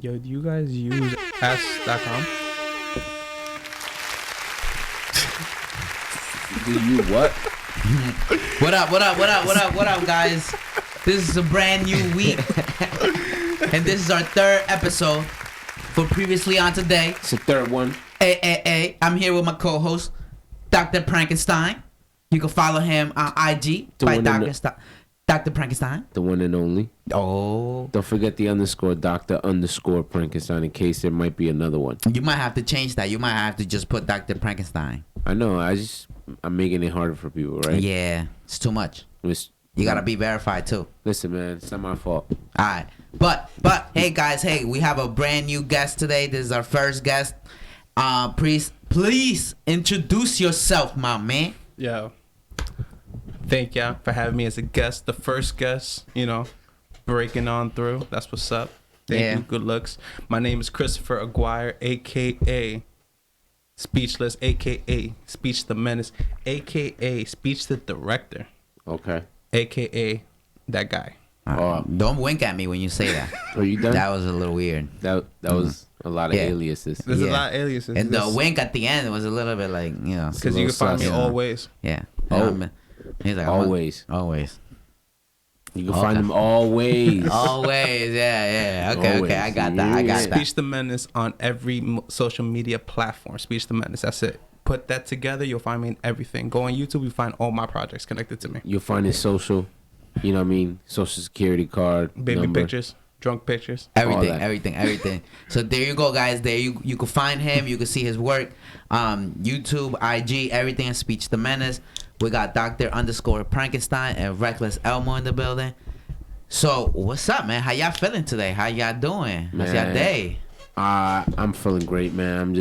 Yo, do you guys use ask.com? Do you what? What up, guys? This is a brand new week. And this is our third episode for Previously on Today. It's the third one. Hey, I'm here with my co-host, Dr. Frankenstein. You can follow him on IG by Dr. Frankenstein. The one and only. Oh. Don't forget the _Dr. Frankenstein in case there might be another one. You might have to change that. You might have to just put Dr. Frankenstein. I know. I'm making it harder for people, right? Yeah, it's too much. You gotta be verified too. Listen, man, it's not my fault. All right, but hey guys, we have a brand new guest today. This is our first guest. Please introduce yourself, my man. Yeah. Thank ya for having me as a guest, the first guest. Breaking on through. That's what's up. Thank you. Good looks. My name is Christopher Aguirre, aka Speechless, aka Speech the Menace, aka Speech the Director. Okay. AKA that guy. Don't wink at me when you say that. Are you done? That was a little weird. That was a lot of aliases. There's a lot of aliases. And the wink at the end was a little bit like, because you can find me always. Yeah. He's like, always. Always. You can find them always. Always. Yeah. Okay. I got that. Speech the Menace on every social media platform. Speech the Menace. That's it. Put that together, you'll find me in everything. Go on YouTube, you find all my projects connected to me. You'll find it social. You know what I mean? Social security card. Baby number. pictures, drunk pictures. Everything. So there you go, guys. There you can find him. You can see his work. YouTube, IG, everything is Speech the Menace. We got Dr. _Frankenstein and Reckless Elmo in the building. So what's up, man? How y'all feeling today? How y'all doing? How's y'all day? I'm feeling great, man.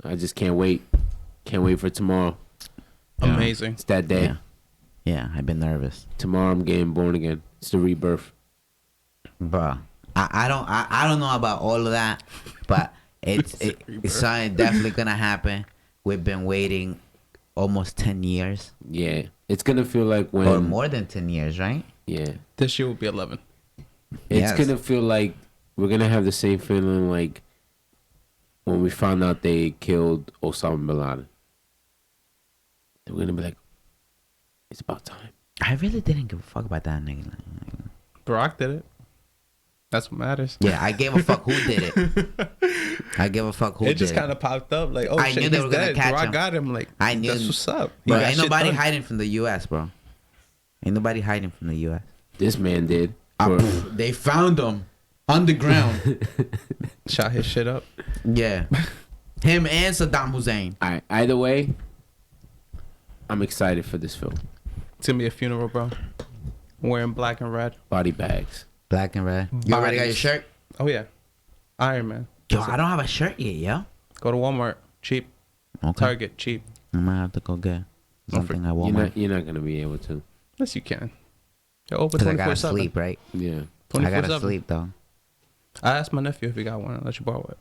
I just can't wait. Can't wait for tomorrow. Amazing. It's that day. Yeah, I've been nervous. Tomorrow I'm getting born again. It's the rebirth. Bruh. I don't know about all of that, but it's something definitely gonna happen. We've been waiting almost 10 years. Yeah. It's gonna feel like when or more than 10 years, right? Yeah. This year will be 11. It's gonna feel like we're gonna have the same feeling like when we found out they killed Osama bin Laden. We're gonna be like, it's about time. I really didn't give a fuck about that nigga. Barack did it. That's what matters. Yeah, I gave a fuck who did it. I give a fuck who did it. It just kind of popped up like, I knew they were gonna catch him. Barack got him. Like, I knew. That's what's up. Bro, ain't nobody hiding from the U.S., bro. Ain't nobody hiding from the U.S. This man did. They found him underground. Shot his shit up. Yeah. Him and Saddam Hussein. All right. Either way, I'm excited for this film. It's gonna be a funeral, bro. Wearing black and red. Body bags. Black and red. You already got your shirt? Oh yeah. Iron Man. Yo, I don't have a shirt yet, yo. Go to Walmart. Cheap. Okay. Target. Cheap. I might have to go get something at Walmart. You're not gonna be able to. Yes, you can. You're open 'Cause I 24/7. gotta sleep, right? Yeah. I gotta sleep though. I asked my nephew if he got one. I'll let you borrow it.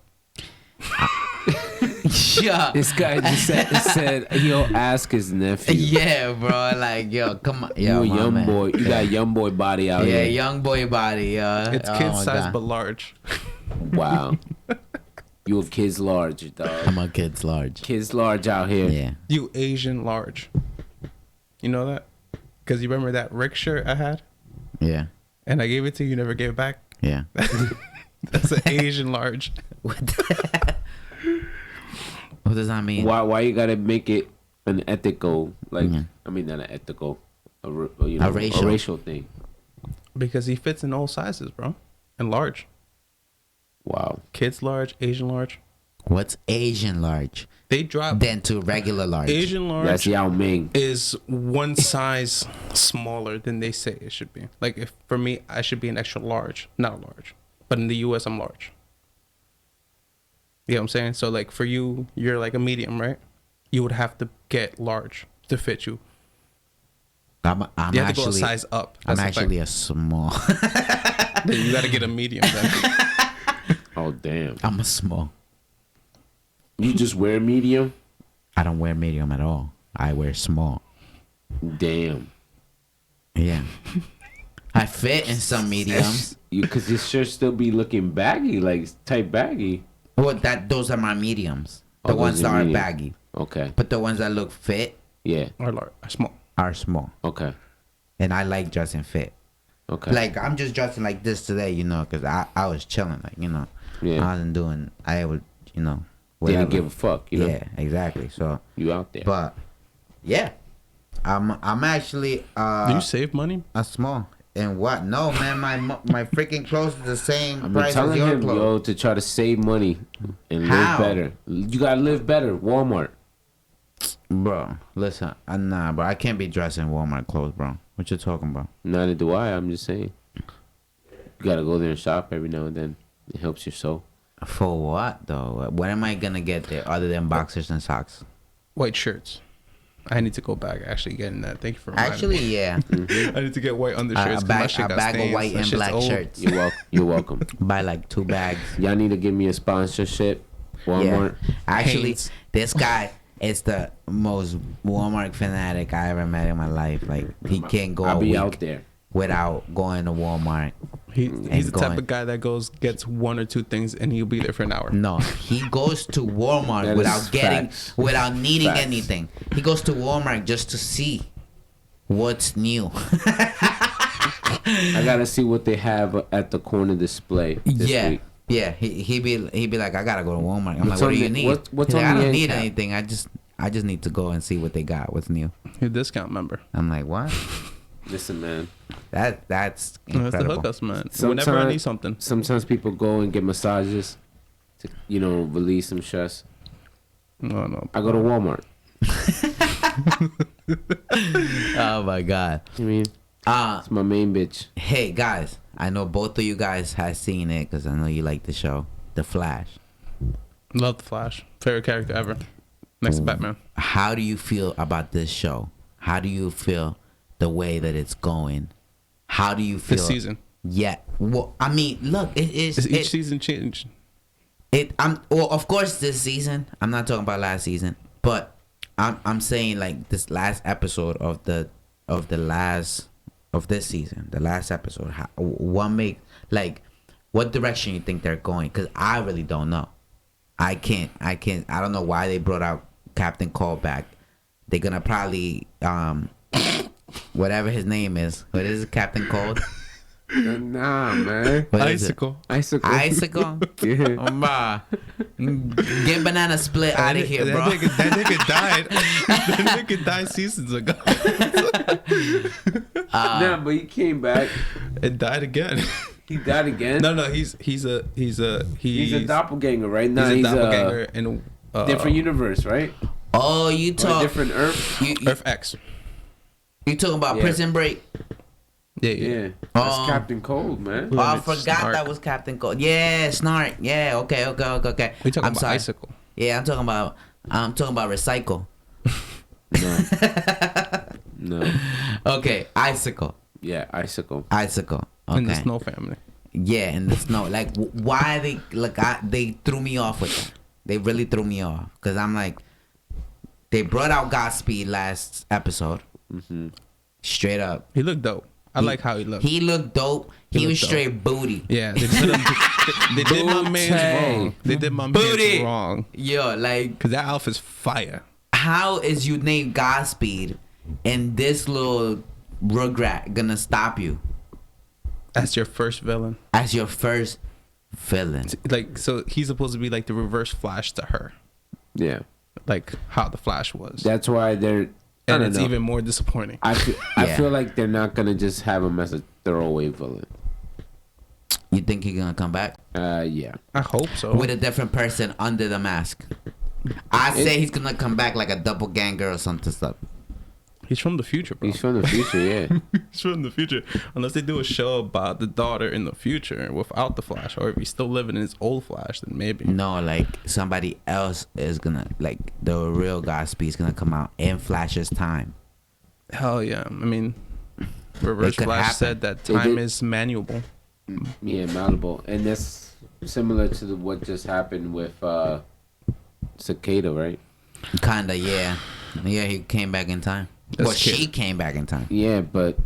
Yeah. This guy just said he'll ask his nephew. Yeah, bro. Like, yo, come on. You Yo, a young man. boy. You got a young boy body out Yeah, here. young boy body, yo. It's Oh kid my size God. but large. Wow. You a kid's large, dog. I'm a kid's large. Kids large out here. Yeah. You Asian large. You know that? Because you remember that Rick shirt I had? Yeah. And I gave it to you, you never gave it back? Yeah. That's an Asian large. What does that mean? Why you gotta make it an ethical, like, I mean, not an ethical, a racial thing? Because he fits in all sizes, bro. And large. Wow. Kids large, Asian large. What's Asian large? They drop. Then to regular large. Asian large That's Yao Ming. is one size smaller than they say it should be. Like, if for me, I should be an extra large, not large. But in the US, I'm large. You know what I'm saying? So, like, for you, you're like a medium, right? You would have to get large to fit you. I'm You have actually, to go a size up. I'm That's the actually thing. a small. Then you got to get a medium then. Oh, damn. I'm a small. You just wear medium? I don't wear medium at all. I wear small. Damn. Yeah. I I fit in some mediums. Because your shirt still be looking baggy, like tight baggy. Well, those are my mediums. The Oh, ones those that are are medium. baggy. Okay. But the ones that look fit Yeah. Or large, or small. are small. Okay. And I like dressing fit. Okay. Like, I'm just dressing like this today, you know, because I was chilling, like, you know. Yeah. I wasn't doing, I would, you know, whatever. Didn't give a fuck, you know. Yeah, exactly. So, You out there. but, yeah. I'm actually, Do you save money? a small. And what? No, man, my freaking clothes is the same I've been price as telling your him, clothes. yo, to try to save money and How? live better. You gotta live better. Walmart. Bro, listen, nah, bro, I can't be dressed in Walmart clothes, bro. What you talking about? Neither do I. I'm just saying. You gotta go there and shop every now and then. It helps your soul. For what though? What am I gonna get there other than boxers and socks? White shirts. I need to go back actually getting that. Thank you for reminding Actually, me. yeah, I need to get white undershirts. 'cause my a shit got bag of stains. white That and shit's black old. shirts. You're welcome. Buy like 2 bags. Y'all need to give me a sponsorship. Walmart. Yeah. Actually, Hanes. this guy is the most Walmart fanatic I ever met in my life. Like, he can't go I'll a be week out there. without going to Walmart. He's the type going. of guy that gets 1 or 2 things, and he'll be there for an hour. No, he goes to Walmart That without is getting, facts. without needing Facts. anything. He goes to Walmart just to see what's new. I gotta see what they have at the corner display this yeah, week. yeah. He be like, I gotta go to Walmart. I'm What's like, what on do you the- need? what's He's like, on I the don't end need cap? anything. I just need to go and see what they got. What's new? Your discount member. I'm like, what? Listen, man. That's That's the incredible. hookups, man. Whenever I need something. Sometimes people go and get massages to, release some stress. No. I go to Walmart. Oh my god. I mean, it's my main bitch. Hey guys, I know both of you guys have seen it because I know you like the show, The Flash. Love the Flash. Favorite character ever. Next to Batman. How do you feel about this show? How do you feel the way that it's going? How do you feel This season. Yeah. Well, I mean, look, Is each season change? of course this season. I'm not talking about last season, but I'm saying like this last episode of this season, the last episode. What direction you think they're going? Because I really don't know. I don't know why they brought out Captain Cold back. They're gonna probably whatever his name is. What is it, Captain Cold? Nah, man. What is it? Icicle. Icicle? Yeah. Get Banana Split out of here, bro. That nigga died. That nigga died seasons ago. Nah, but he came back. It died again. He died again. No, he's a doppelganger, right? Now he's he's a doppelganger in different universe, right? Oh, you Or a talk. different Earth. Earth X. You talking about Yeah. Prison Break? Yeah, that's Um, Captain Cold, man. Oh, I it's forgot Snark. that was Captain Cold. Yeah, Snark. Yeah, okay. We talking I'm about sorry. Icicle. Yeah, I'm talking about Recycle. No. Okay, Icicle. Yeah, Icicle. Okay. In the Snow family. Yeah, in the snow. Like, why they threw me off with that. They really threw me off because I'm like, they brought out Godspeed last episode. Mm-hmm. Straight up. He looked dope. I like how he looked. He looked dope. He He was looked straight booty. Yeah, they did my man's wrong. They did my Booty. man's wrong. Yo, like, Cause that outfit's fire. how is you named Godspeed and this little rugrat gonna stop you That's your first villain. as your first villain? Like, so he's supposed to be like the reverse Flash to her. Yeah, Like how the Flash was. that's why they're. I And don't it's know. even more disappointing. I Yeah. feel like they're not gonna just have him as a throwaway villain. You think he's gonna come back Yeah. I hope so. with a different person under the mask? I say he's gonna come back like a doppelganger or something stuff. He's from the future, bro. He's from the future, yeah. He's from the future. Unless they do a show about the daughter in the future without the Flash, or if he's still living in his old Flash, then maybe. No, like somebody else is gonna, like the real Godspeed is gonna come out in Flash's time. Hell yeah. I mean, Reverse could Flash happen. said that They time did- is malleable. Yeah, malleable. And that's similar to what just happened with Cicada, right? Kinda, yeah. Yeah, he came back in time. That's Well, she cute. came back in time. Yeah, but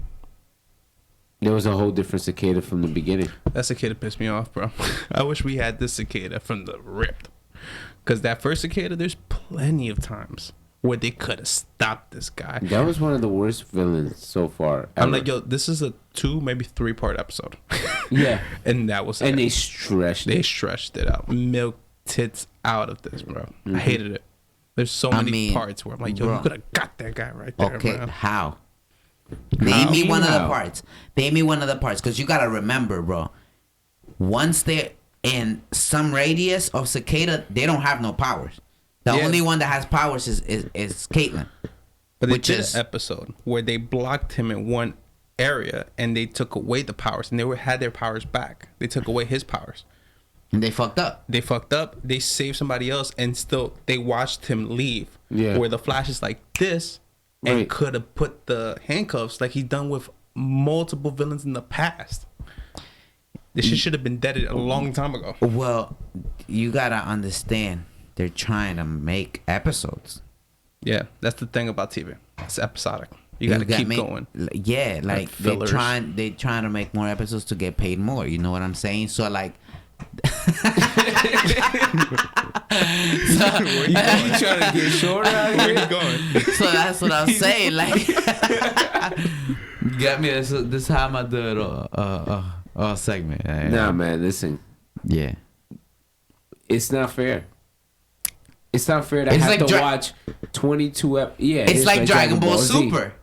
There was a whole different cicada from the beginning. That cicada pissed me off, bro. I wish we had this cicada from the rip. Because that first cicada, there's plenty of times where they could have stopped this guy. That was one of the worst villains so far. I'm ever. like, yo, this is a 2, maybe 3-part episode. Yeah. And that was And it. they stretched They it. stretched it out. Milk tits out of this, bro. I hated it. There's so many parts where I'm like, yo, bro. you could have got that guy right there, Okay, man. how? Name me one of the How? parts. Name me one of the parts, because you gotta remember, bro. Once they're in some radius of cicada, they don't have no powers. The Yeah. only one that has powers is Caitlyn. But they which did is- an episode where they blocked him in one area and they took away the powers and had their powers back. They took away his powers. And they fucked up. They fucked up. They saved somebody else and still they watched him leave. Yeah. Where the Flash is like this and Right. could have put the handcuffs like he's done with multiple villains in the past. This shit should have been deaded a long time ago. Well, you gotta understand, they're trying to make episodes. Yeah, that's the thing about TV. It's episodic. You gotta keep going. Yeah, like they fillers. trying to make more episodes to get paid more. You know what I'm saying? So like, Where you going? You trying to get shorter out Where here? you going? so that's what I'm saying. Like, get me this how I'm gonna do it segment. Nah, man, listen. Yeah. It's not fair. It's not fair to It's have like to watch 22 Yeah, It's like Dragon Ball Z. Super.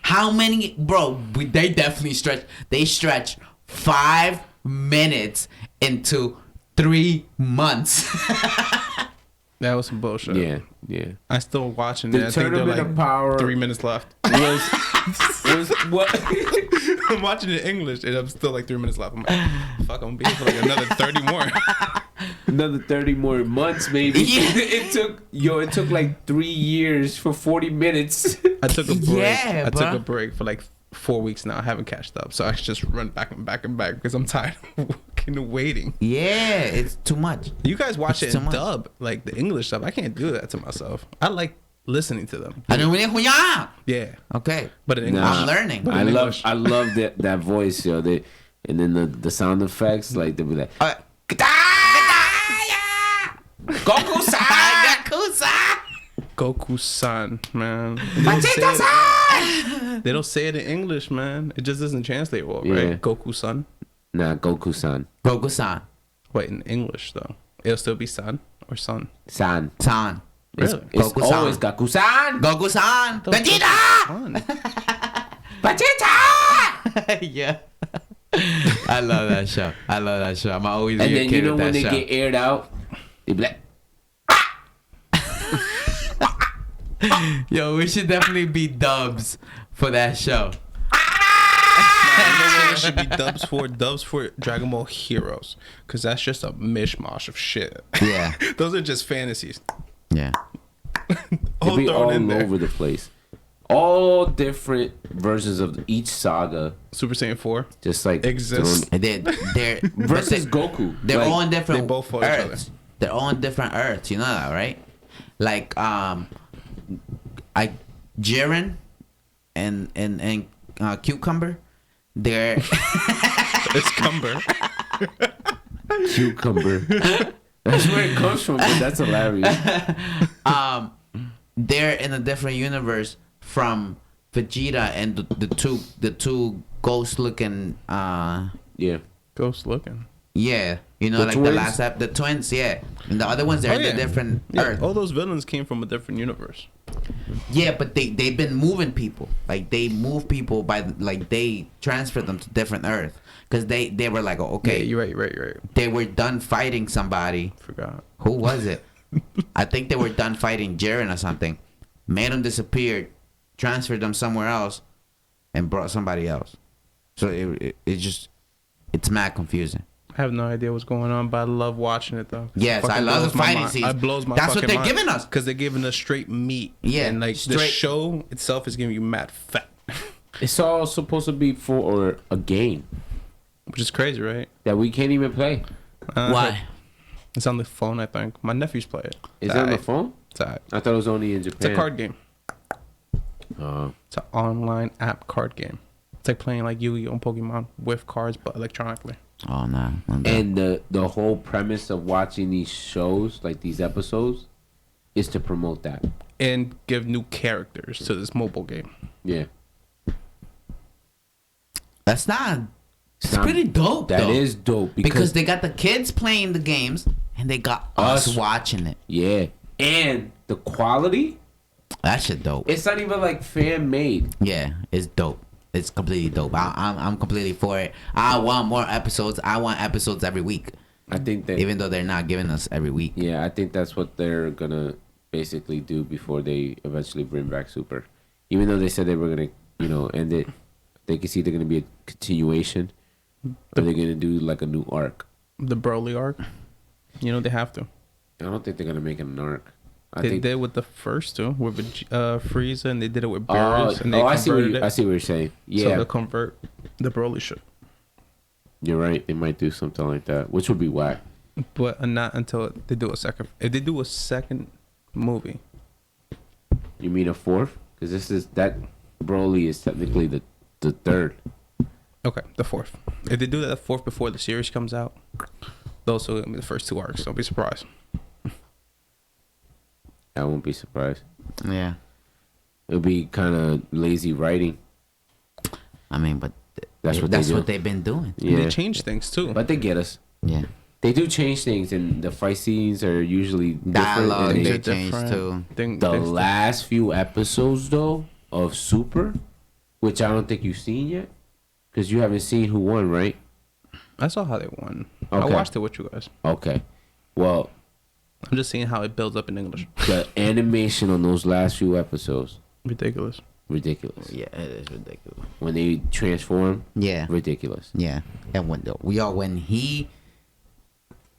How many, bro? They definitely stretch. They stretch 5 minutes into 3 months. That was some bullshit. Yeah, yeah. I still watching The it. I think they're Tournament like of Power 3 minutes left. was what? I'm watching it in English and I'm still like 3 minutes left. I'm like, fuck, I'm gonna be here for like another 30 more. Another 30 more months, maybe. Yeah. It took like 3 years for 40 minutes. I took a break. Yeah, I took bruh. a break for like 4 weeks now. I haven't catched up. So I just run back and back and back because I'm tired of fucking waiting. Yeah, it's too much. You guys watch It's it too in much. dub, like the English stuff. I can't do that to myself. I like listening to them. I don't really. Yeah. Okay. But in English. I'm learning. But I in love English. I love that voice, yo. And then the sound effects, like they'll be like, Goku-san! Goku-san! Goku-san, man. They don't say it in English, man. It just doesn't translate well, Yeah. right? Goku-san. nah, Goku-san. Goku-san. Wait, in English though, it'll still be san or son. San. San. Really? It's Goku-san. always Gaku-san. Goku-san! Vegeta! Son. Vegeta! Yeah. I love that show. I'm always And be a then kid you know with when that they show. get aired out, they be like, Yo, we should definitely be dubs for that show. There should be dubs for Dragon Ball Heroes, because that's just a mishmash of shit. Yeah. Those are just fantasies. Yeah. they'll be thrown all in there. over the place. All different versions of each saga, Super Saiyan 4 just like exists. thrown- They're versus but Goku. They're Like, all in different they both fought each other. Earths. They're all in different Earths. You know that, right? Like Jiren and Cucumber. They're It's Cumber. Cucumber. That's where it comes from, but that's hilarious. they're in a different universe from Vegeta and the two ghost looking Yeah. Ghost looking. yeah, you know, The like twins? the last the twins, yeah, and the other ones they're in the different Yeah, Earth. all those villains came from a different universe. Yeah, but they've been moving people. Like they move people by like they transfer them to different Earth because they were like, okay, Yeah, you're right. they were done fighting somebody. Forgot. Who was it? I think they were done fighting Jiren or something. Made them disappear, transferred them somewhere else, and brought somebody else. So it's mad confusing. I have no idea what's going on, but I love watching it though. Yes, I love the fighting scenes. It blows my That's what fucking they're giving us. because they're giving us straight meat. Yeah, and like the straight- show itself is giving you mad fat, It's all supposed to be for a game which is crazy, right? that we can't even play. Why? It's on the phone, I think. My nephews play it. Is It's it on the alright. phone? It's alright. I thought it was only in It's Japan. a card game. Oh. It's an online app card game. It's like playing like Yu-Gi-Oh! And Pokemon with cards, but electronically. Oh no. And the whole premise of watching these shows, like these episodes, is to promote that. And give new characters to this mobile game. Yeah. That's not. It's pretty dope. That though. is dope because they got the kids playing the games and they got us watching it. Yeah, and the quality. That shit dope. It's not even like fan made. Yeah, it's dope. It's completely dope. I'm completely for it. I want more episodes. I want episodes every week. I think that even though they're not giving us every week. Yeah, I think that's what they're gonna basically do before they eventually bring back Super. Even though they said they were gonna, end it, they can see they're gonna be a continuation, or they're gonna do like a new arc. The Broly arc. They have to. I don't think they're gonna make it an arc. They did with the first two with Frieza, and they did it with Beerus. And they I see what you're saying. Yeah, so they'll convert the Broly shit. You're right. They might do something like that, which would be whack. But not until they do a second. If they do a second movie. You mean a fourth? Because that Broly is technically the third. Okay, the fourth. If they do that fourth before the series comes out, those will be the first two arcs. Don't be surprised. I won't be surprised. Yeah. It'll be kind of lazy writing. I mean, but that's what they've been doing. Yeah. And they change things too. But they get us. Yeah. They do change things, and the fight scenes are usually dialogue. They change too. The last few episodes, though, of Super, which I don't think you've seen yet, because you haven't seen who won, right? I saw how they won. Okay. I watched it with you guys. Okay. Well, I'm just seeing how it builds up in English. The animation on those last few episodes. Ridiculous. Yeah, it is ridiculous. When they transform. Yeah. Ridiculous. Yeah. And when he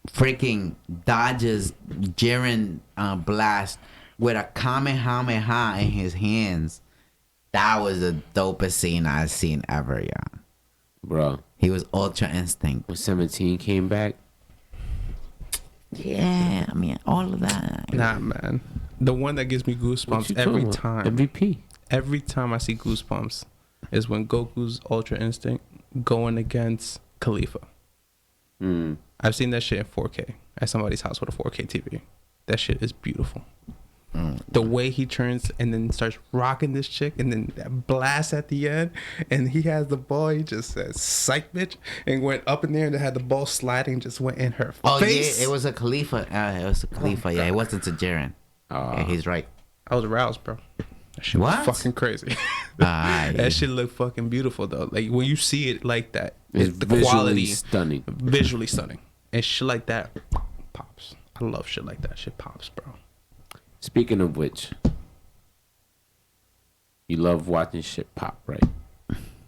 freaking dodges Jiren blast with a Kamehameha in his hands, that was the dopest scene I've seen ever, yeah. Bro. He was Ultra Instinct. When 17 came back. Yeah, I mean, all of that. Nah, man. The one that gives me goosebumps every time. MVP. Every time I see goosebumps is when Goku's Ultra Instinct going against Khalifa. I've seen that shit in 4K at somebody's house with a 4K TV. That shit is beautiful. The way he turns and then starts rocking this chick and then that blast at the end and he has the ball, he just says psych bitch and went up in there and had the ball sliding, just went in her face. Oh yeah, it was a Khalifa. Yeah, it wasn't to Jiren. Yeah, he's right. I was aroused, bro. That shit was fucking crazy. That shit looked fucking beautiful though. Like when you see it like that, it's the visually quality stunning. Visually stunning. And shit like that pops. I love shit like that. Shit pops, bro. Speaking of which, you love watching shit pop, right?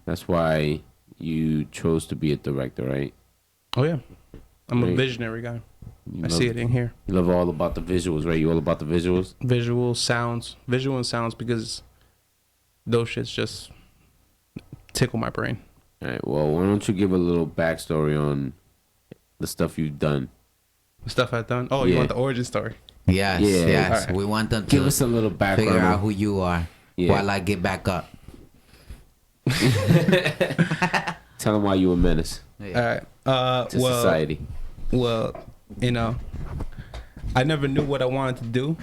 That's why you chose to be a director, right? Oh yeah, I'm a visionary guy. I see it in here. You love all about the visuals, right? You all about the visuals? Visual sounds, because those shits just tickle my brain. All right, well, why don't you give a little backstory on the stuff you've done? The stuff I've done? Oh, you want the origin story? Yes. Right. We want them to give us a little background. Figure out who you are while I get back up. Tell them why you a menace. Yeah. All right. To society. Well, I never knew what I wanted to do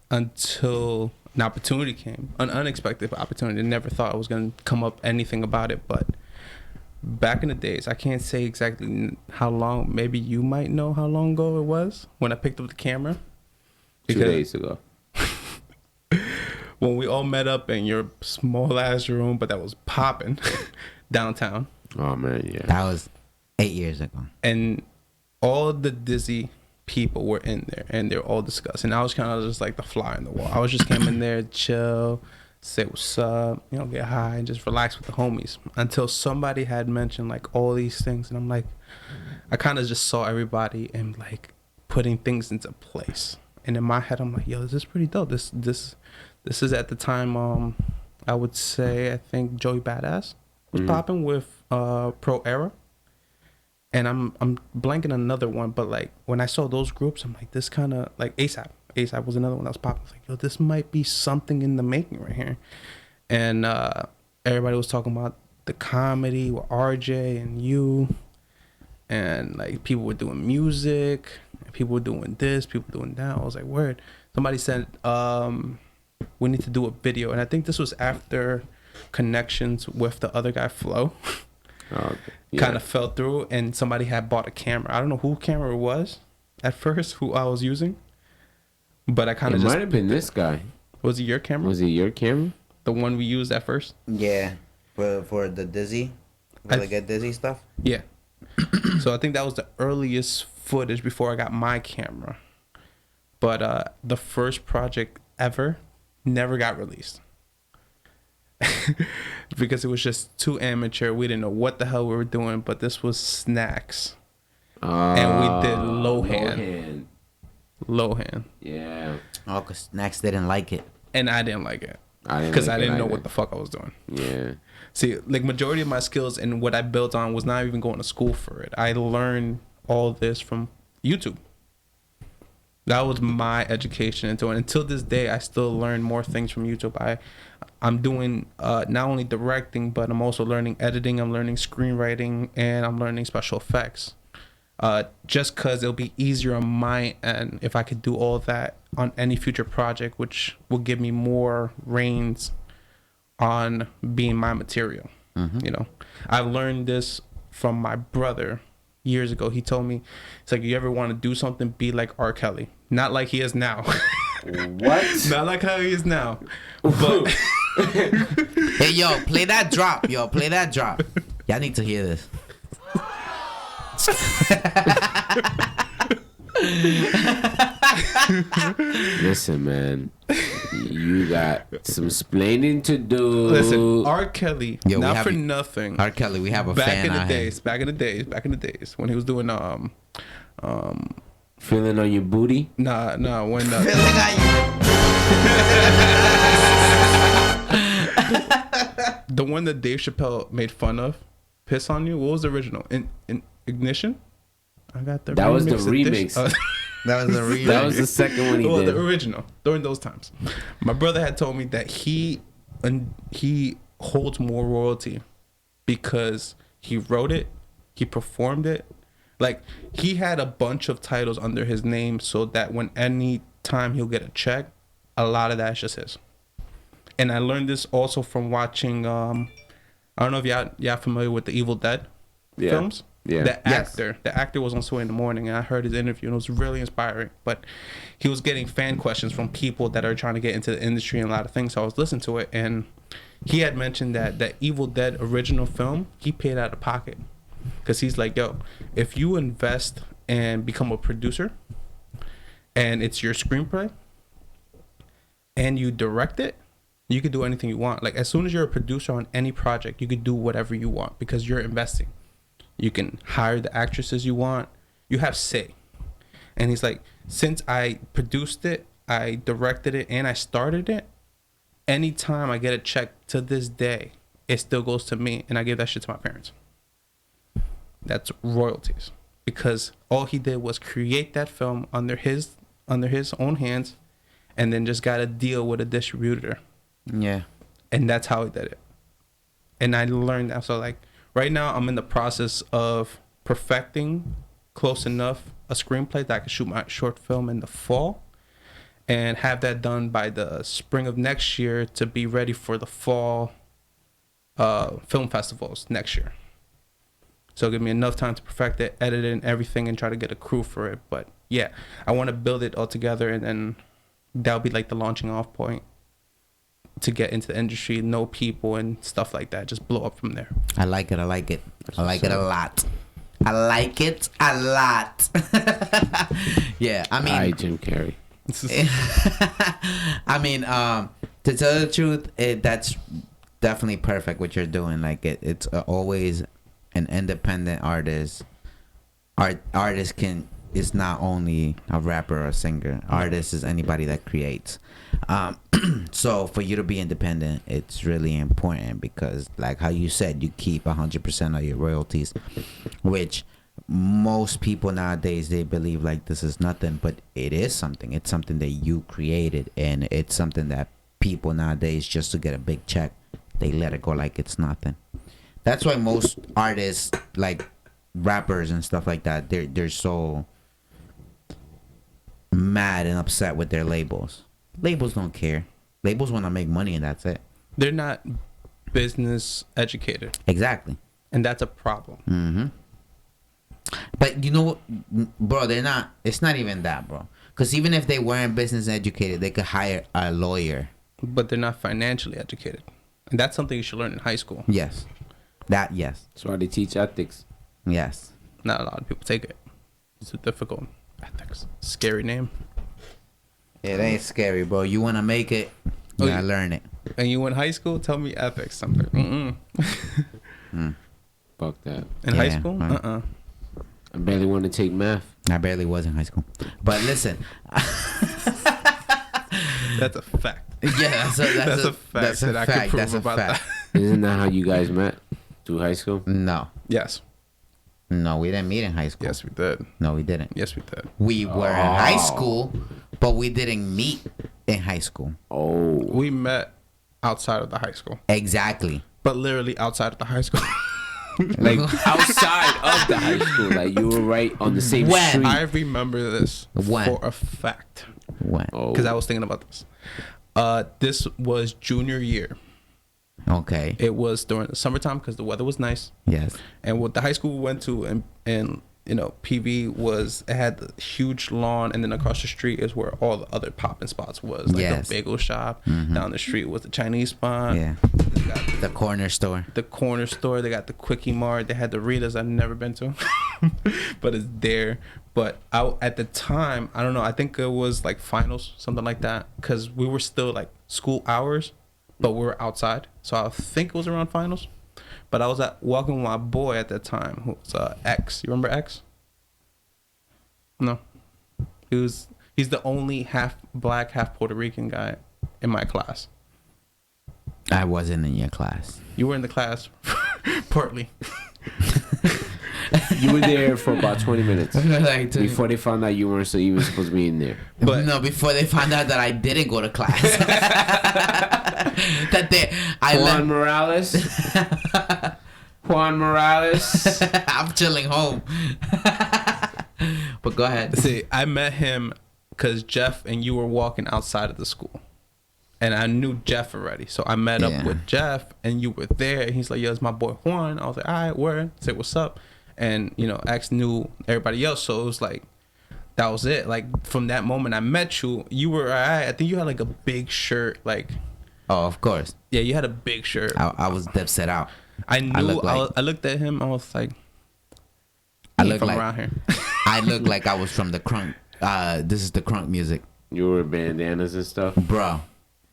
until an opportunity came. An unexpected opportunity. I never thought I was going to come up anything about it, but back in the days, I can't say exactly how long. Maybe you might know how long ago it was when I picked up the camera. 2 days ago. When we all met up in your small ass room, but that was popping downtown. Oh man, yeah. That was 8 years ago. And all the Disney people were in there, and they're all discussing. I was kind of just like the fly in the wall. I was just came in there, chill, say what's up, get high, and just relax with the homies. Until somebody had mentioned like all these things, and I'm like, I kind of just saw everybody and like putting things into place. And in my head, I'm like, yo, this is pretty dope. This is at the time, I would say, I think Joey Badass was popping with Pro Era. And I'm blanking another one, but like when I saw those groups, I'm like, this kind of like ASAP. ASAP was another one that was popping. I was like, yo, this might be something in the making right here. And everybody was talking about the comedy with RJ and you, and like people were doing music, and people were doing this, people doing that. I was like, word. Somebody said, we need to do a video, and I think this was after connections with the other guy, Flo. Kind of fell through, and somebody had bought a camera. I don't know who camera it was at first, who I was using, but I kind of just might have been this guy. Was it your camera? Was it your camera? The one we used at first? Yeah, for the dizzy, for the get dizzy stuff. Yeah. So I think that was the earliest footage before I got my camera. But the first project ever never got released. Because it was just too amateur. We didn't know what the hell we were doing, but this was Snacks. And we did Lohan. Yeah. Oh, because Snacks didn't like it. And I didn't like it. Because I didn't know what the fuck I was doing. Yeah. See, like majority of my skills and what I built on was not even going to school for it. I learned all this from YouTube. That was my education into it. Until this day, I still learn more things from YouTube. I'm doing not only directing, but I'm also learning editing. I'm learning screenwriting, and I'm learning special effects. Just because it'll be easier on my end if I could do all that on any future project, which will give me more reins on being my material. You know, I learned this from my brother years ago. He told me, it's like, you ever want to do something, be like R. Kelly. Not like he is now. What? Not like how he is now. But hey, yo, play that drop. Yo, play that drop. Y'all need to hear this. Listen, man. You got some splaining to do. Listen, R. Kelly, yo, not for nothing. R. Kelly, we have a back fan in the out days, back in the days when he was doing feeling on your booty. when the one that Dave Chappelle made fun of, "Piss on You." What was the original? In Ignition. I got the. That was the remix. That was the remix. That was the second one he did. The original during those times. My brother had told me that he holds more royalty because he wrote it, he performed it. Like, he had a bunch of titles under his name, so that when any time he'll get a check, a lot of that's just his. And I learned this also from watching. I don't know if y'all familiar with the Evil Dead films. Yeah. The actor was on Sway in the Morning, and I heard his interview, and it was really inspiring. But he was getting fan questions from people that are trying to get into the industry and a lot of things. So I was listening to it, and he had mentioned that the Evil Dead original film, he paid out of pocket. Because he's like, yo, if you invest and become a producer, and it's your screenplay, and you direct it, you could do anything you want. Like, as soon as you're a producer on any project, you could do whatever you want because you're investing. You can hire the actresses you want. You have say. And he's like, since I produced it, I directed it, and I started it, anytime I get a check to this day, it still goes to me, and I give that shit to my parents. That's royalties. Because all he did was create that film under his own hands, and then just got to deal with a distributor. Yeah. And that's how he did it. And I learned that. So, like, right now, I'm in the process of perfecting close enough a screenplay that I can shoot my short film in the fall and have that done by the spring of next year to be ready for the fall film festivals next year. So give me enough time to perfect it, edit it and everything, and try to get a crew for it. But yeah, I want to build it all together, and then that'll be like the launching off point to get into the industry, know people and stuff like that. Just blow up from there. I like it. I like it. I like it a lot. I like it a lot. Yeah, I mean, Hi, Jim Carrey. I mean, to tell the truth, that's definitely perfect what you're doing. Like, it's always an independent artist. Artist is not only a rapper or a singer. Artist is anybody that creates. So for you to be independent, it's really important because, like how you said, you keep 100% of your royalties, which most people nowadays, they believe like this is nothing, but it is something. It's something that you created, and it's something that people nowadays, just to get a big check, they let it go like it's nothing. That's why most artists, like rappers and stuff like that, they're so mad and upset with their labels. Labels don't care. Labels want to make money and that's it. They're not business educated, Exactly. and that's a problem. Mm-hmm. But you know what, bro? They're not. It's not even that, bro. Because even if they weren't business educated, they could hire a lawyer. But they're not financially educated, and that's something you should learn in high school. Yes. That, yes. That's why they teach ethics. Yes. Not a lot of people take it. It's a difficult ethics. Scary name. It ain't scary, bro. You want to make it, you gotta learn it. And you in high school? Tell me ethics. Something. Fuck that. In high Yeah, school? right. I barely want to take math. I barely was in high school. But listen. That's a fact. Yeah, that's a fact. That's a that I could fact. prove That's a about fact. Isn't that how you guys met? Through high school? No. Yes. No, we didn't meet in high school. Yes, we did. No, we didn't. Yes, we did. We were in high school, but we didn't meet in high school. Oh. We met outside of the high school, Exactly. but literally outside of the high school. Like outside of the high school. Like you were right on the same When? street. I remember this When? for a fact What? Oh. because I was thinking about this. This was junior year. Okay. It was during the summertime because the weather was nice. Yes. And what the high school we went to, and you know, PV was, it had the huge lawn, and then across the street is where all the other popping spots was, like Yes. the bagel shop. Down the street was the Chinese spot. Yeah. They got The corner store. the corner store. They got the Quickie Mart. They had the Rita's I've never been to, but it's there. But at the time, I don't know. I think it was like finals, something like that, because we were still like school hours, but we were outside. So I think it was around finals. But I was walking with my boy at that time, who was X. You remember X? No. He's the only half black, half Puerto Rican guy in my class. I wasn't in your class. You were in the class, partly. You were there for about 20 minutes Like, before they found out you weren't so even supposed to be in there. But no, before they found out that I didn't go to class. I Juan Morales. Juan Morales. I'm chilling home. But go ahead. see, I met him because Jeff and you were walking outside of the school. And I knew Jeff already. So I met Yeah. up with Jeff and you were there. And he's like, yo, it's my boy Juan. I was like, all right, word. Say what's up. And, you know, X knew everybody else. So it was like, that was it. Like, from that moment I met you, you were all right. I think you had like a big shirt. Like, Oh, of course. yeah, you had a big shirt. I was dead set out. I knew. I looked at him. I was like, I he look from like around here. I look like I was from the crunk. This is the crunk music, You were bandanas and stuff. bro.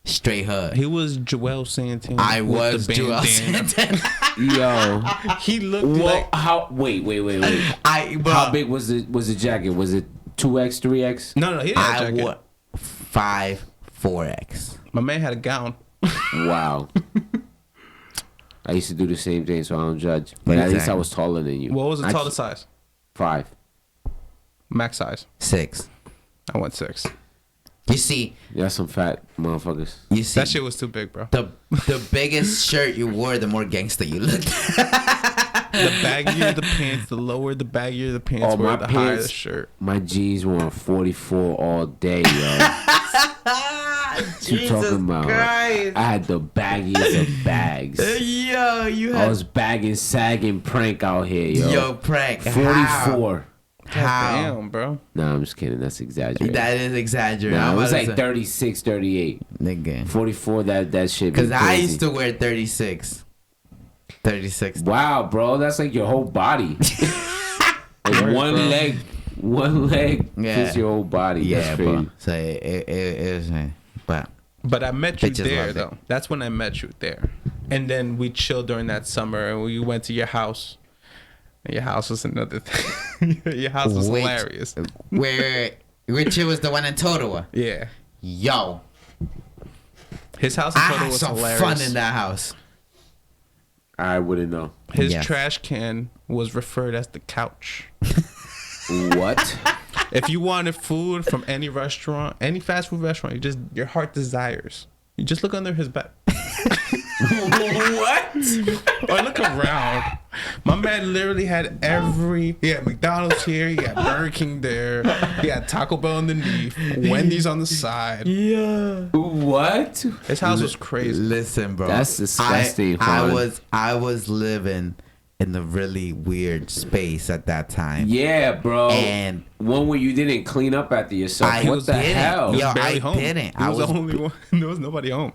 Straight hood. He was Joel Santana. I with was the Joel bandana. Santana. Yo. He looked Well, like. how? Wait. Bro, How big was the jacket? Was it 2X, 3X? No, he didn't have a I jacket. wore 5'4"X. My man had a gown. Wow. I used to do the same thing, so I don't judge. But at least I Exactly. was taller than you. What was the I- tallest size? 5. Max size. 6. I went 6. You see, That's some fat motherfuckers. that That shit was too big, bro. the biggest shirt you wore, the more gangster you looked. The baggier the pants, the lower the baggier the pants Oh, were, my the higher the pants- shirt. My jeans were on 44 all day, yo. What you talking about? I had the baggiest of bags. Yo, you I had was bagging, sagging prank out here, yo. yo prank. 44. How? Damn, bro. Nah, I'm just kidding. That's exaggerated. That is exaggerated. Nah, I'm it was about to like say- 36, 38. Nigga. 44, that shit. Because be I crazy. used to wear 36. 36. Wow, bro, that's like your whole body. Like Word, one bro. leg Yeah. fits your whole body. Yeah, That's crazy. bro. So it is, but But I met you Bitches there, loved it. though. That's when I met you there. And then we chilled during that summer, and we went to your house. And your house was another thing. Your house was Wait. hilarious. where Richard was the one in Totowa. Yeah. Yo, His house in I Total had was some hilarious. fun in that house. I wouldn't know. His Yes. trash can was referred as the couch. What? If you wanted food from any restaurant, any fast food restaurant, your heart desires. You just look under his bed. What? Or look around. My man literally had he had McDonald's here, he had Burger King there, he had Taco Bell underneath, Wendy's on the side. Yeah. What? His house was crazy. Listen, bro. That's disgusting, I Juan. was living in a really weird space at that time. Yeah, bro. And one where you didn't clean up after yourself. I What the didn't. hell? Yo, He was barely I home. didn't. He I was was the only one. There was nobody home.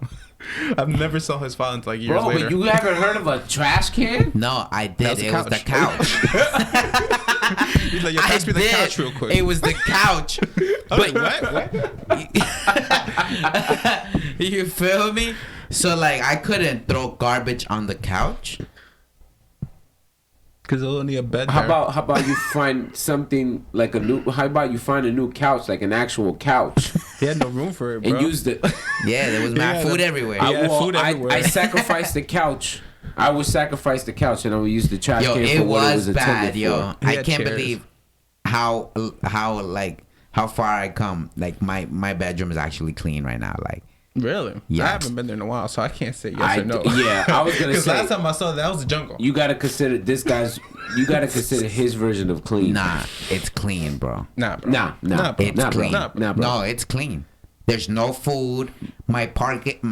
I've never saw his file until like years Bro, later. but you haven't heard of a trash can? No, I did. was the It was the couch. couch. He's like, yo, pass me the couch real quick. It was the couch. I was like, what? You feel me? So like I couldn't throw garbage on the couch. Because there's only a bed How there. about you find something like a new? How about you find a new couch, like an actual couch, He had no room for it, bro. and use the? Yeah, there was mad Yeah, food the- everywhere. Yeah, food everywhere. I sacrificed the couch. I would sacrifice the couch, and I would use the trash Yo, can it for what it was was bad, intended yo. for. I He had can't chairs. believe how far I come. Like my bedroom is actually clean right now. Like Really? Yeah. I haven't been there in a while, so I can't say yes or no. Yeah, I was gonna Because say. last time I saw that was the jungle. You gotta consider this guy's. You gotta consider his version of clean. nah, it's clean, bro. Nah, bro. Nah, bro. It's Nah, bro. clean. Nah, bro. Nah, bro. No, it's clean. There's no food. My carpet is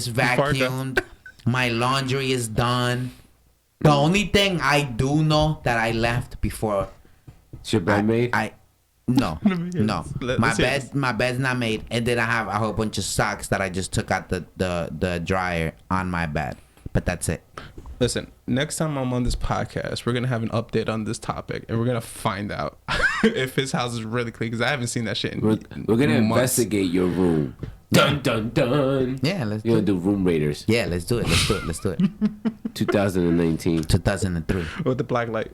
farted. vacuumed. My laundry is done. The only thing I do know that I left before It's your bed made. no. Let's hear this. My bed's not made, and then I have a whole bunch of socks that I just took out the dryer on my bed. But that's it. Listen, next time I'm on this podcast, we're gonna have an update on this topic, and we're gonna find out if his house is really clean. Because I haven't seen that shit in We're gonna months. investigate your room. Dun dun dun. Yeah, let's You're do gonna it. do Room Raiders Yeah, let's do it. Let's do it. 2019. 2003. with the black light.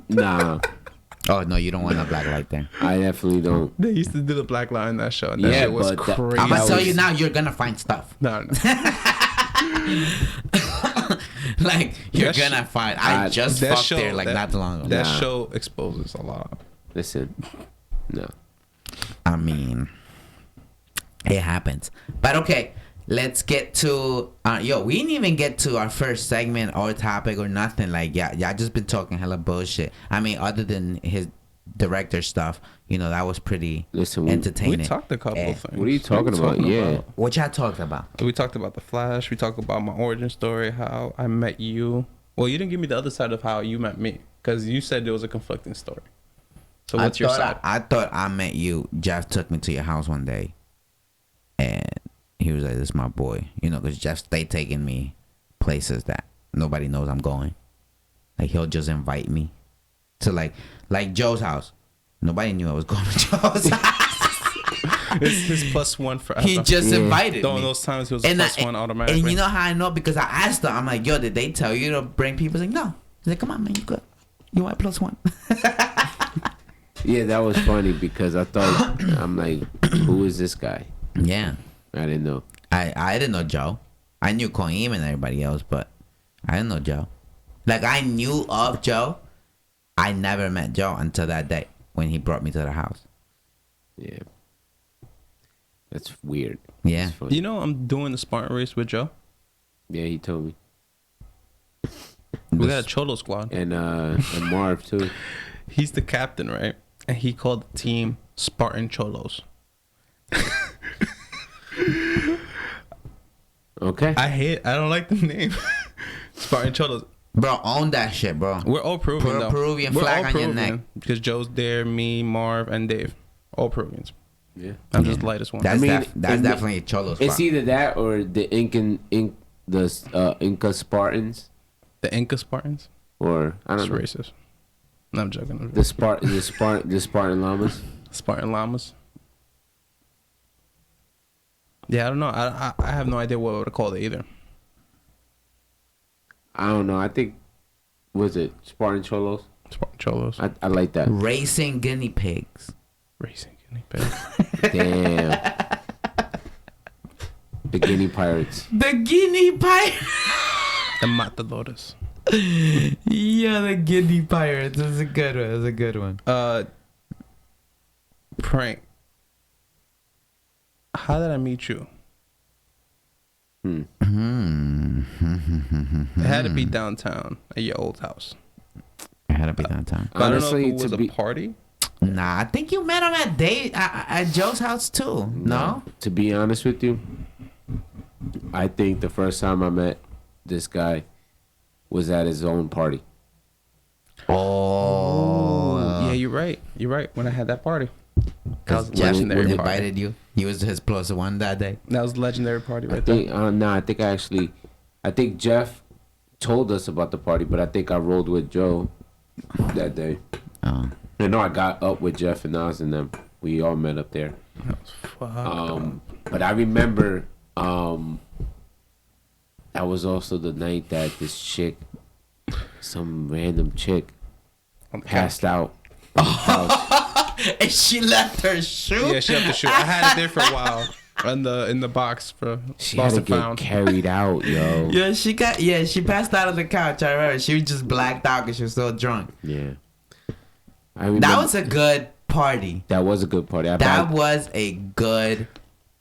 Nah, Oh no, you don't want a black light there. I definitely don't. They used to do the black light in that show. And that Yeah, shit was but that- crazy. I'm gonna That tell was- you now, you're gonna find stuff. No. Like you're That gonna find. I just that fucked show- there like that- not too long ago. That Nah. show exposes a lot. Listen, no. I mean, it happens. But okay, let's get to we didn't even get to our first segment or topic or nothing. Like y'all just been talking hella bullshit. I mean, other than his director stuff, that was pretty Listen, we entertaining. We talked a couple Eh, of things. what are you talking about? Yeah. What y'all talked about? We talked about the Flash. We talked about my origin story, how I met you. Well, you didn't give me the other side of how you met me, because you said there was a conflicting story. So what's your side? I thought I met you. Jeff took me to your house one day, and he was like, "This is my boy," because Jeff stay taking me places that nobody knows I'm going. Like he'll just invite me to like Joe's house. Nobody knew I was going to Joe's house. It's his +1 forever. He just invited During me. those times, it was a And +1 automatically. And you know how I know? Because I asked her. I'm like, "Yo, did they tell you to bring people?" He's like, "No." He's like, "Come on, man, you good? You want +1?" Yeah, that was funny because I thought I'm like, who is this guy? Yeah. I didn't know. I didn't know Joe. I knew Koim and everybody else, but I didn't know Joe. Like I knew of Joe. I never met Joe until that day when he brought me to the house. Yeah, that's weird. Yeah. That's funny. You know, I'm doing the Spartan race with Joe. Yeah, he told me. We got a Cholo squad. And Marv too. He's the captain, right? And he called the team Spartan Cholos. Okay. I don't like the name. Spartan Cholos. Bro, own that shit, bro. We're all Peruvian, Put a though. Peruvian We're flag all on your neck. Because Joe's there, me, Marv, and Dave. All Peruvians. Yeah. I'm just the lightest one. That's, I mean, that's it- definitely a Cholo spot. It's either that or the Inca Spartans, The Inca Spartans? or I That's don't know racist. No, I'm joking. the Spartan llamas. Spartan llamas. Yeah, I don't know. I have no idea what to call it either. I don't know. I think was it Spartan Cholos? Spartan Cholos. I like that. Racing guinea pigs. Racing guinea pigs. Damn. The Guinea Pirates. The guinea pirate. The Matadores. Yeah, the guinea pirates. That's a good one. That's a good one. Prank. how did I meet you? Hmm. It had to be downtown at your old house. It had to be downtown. But Honestly, I don't know if it was to a party. Nah, I think you met him at Joe's house too. No? To be honest with you, I think the first time I met this guy was at his own party. Oh. Yeah, you're right. You're right. When I had that party. That was a Jeff legendary party. invited you. He was his plus one that day. That was a legendary party I right think there. I think Jeff told us about the party, but I think I rolled with Joe that day. Oh. I know I got up with Jeff and Oz and them. We all met up there. That was fucked. But I remember that was also the night that this chick, some random chick, On the passed couch. out on the couch. And she left her shoe. Yeah, she had to shoot. I had it there for a while. In the box for She had lost to and get found. carried out, yo. Yeah, she passed out on the couch. I remember. She was just blacked out because she was so drunk. Yeah. I remember That was a good party. that was a good party. That was a good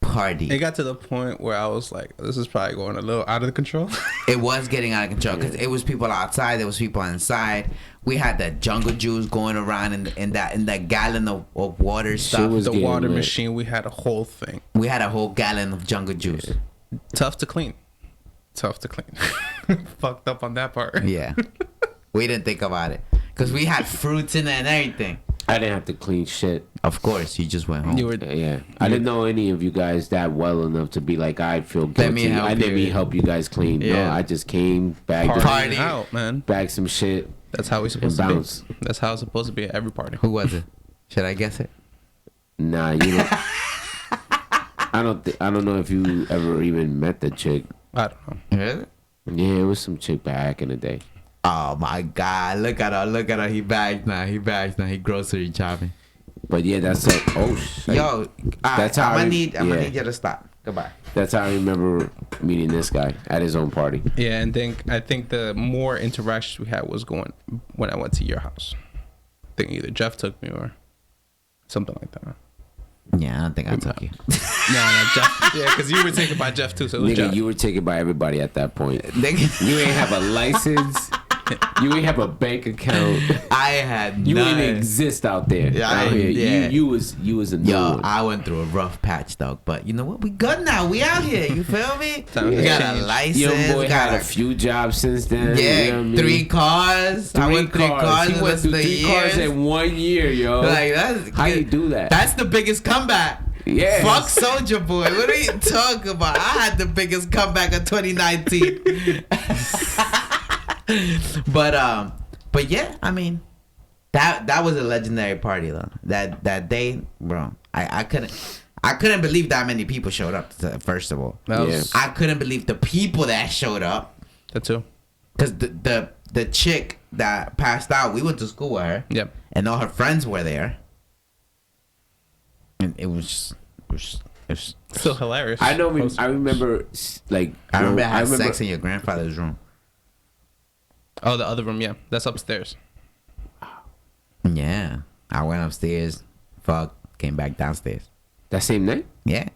party. It got to the point where I was like, this is probably going a little out of control. It was getting out of control because it was people outside, there was people inside. We had the jungle juice going around in that gallon of water stuff. was The getting water lit. machine, we had a whole thing. We had a whole gallon of jungle juice. Tough to clean. Fucked up on that part. Yeah. We didn't think about it because we had fruits in it and everything. I didn't have to clean shit. Of course, you just went home. You were Yeah. I didn't know any of you guys that well enough to be like, I feel Let me guilty. help I didn't you. help you guys clean. No, Yeah. I just came, bagged, partying Party. out, man. bagged some shit. That's how we supposed And to bounce. be. That's how it's supposed to be at every party. Who was it? Should I guess it? Nah, you don't. I don't know if you ever even met the chick. I don't know. Really? Yeah, it was some chick back in the day. Oh my God! Look at her! He bagged now. He grocery shopping. But yeah, that's a Yo, That's how I'm I- gonna need yeah. you to stop. Goodbye. That's how I remember meeting this guy at his own party. Yeah, and I think the more interactions we had was going when I went to your house. I think either Jeff took me or something like that. Yeah, I don't think I took you. No, Jeff. Yeah, because you were taken by Jeff too. So it was Nigga, Jeff. you were taken by everybody at that point. Nigga, You ain't have a license. You ain't have a bank account. I had You none. ain't exist out there. Yeah, out here. yeah. You was a new Yo, one. I went through a rough patch, dog. But you know what? We good now. We out here. You feel me? Time We to got a change. license. Young boy got had a few jobs since then. yeah, you know what I mean? 3 cars. I went 3 cars He in went less through than 3 cars years. in 1 year, yo. Like that's How you do that? That's the biggest comeback. Yes. Fuck Soldier Boy. What are you talking about? I had the biggest comeback of 2019. But yeah, I mean, that was a legendary party though. That day, bro. I couldn't believe that many people showed up. First of all, That was I couldn't believe the people that showed up. that too. Cause the chick that passed out, we went to school with her. Yep. And all her friends were there. And it was Still hilarious. I know. I remember, like. I remember I I had remember, sex in your grandfather's room. Oh, the other room. Yeah, that's upstairs. Yeah. I went upstairs, came back downstairs. that same night. Yeah.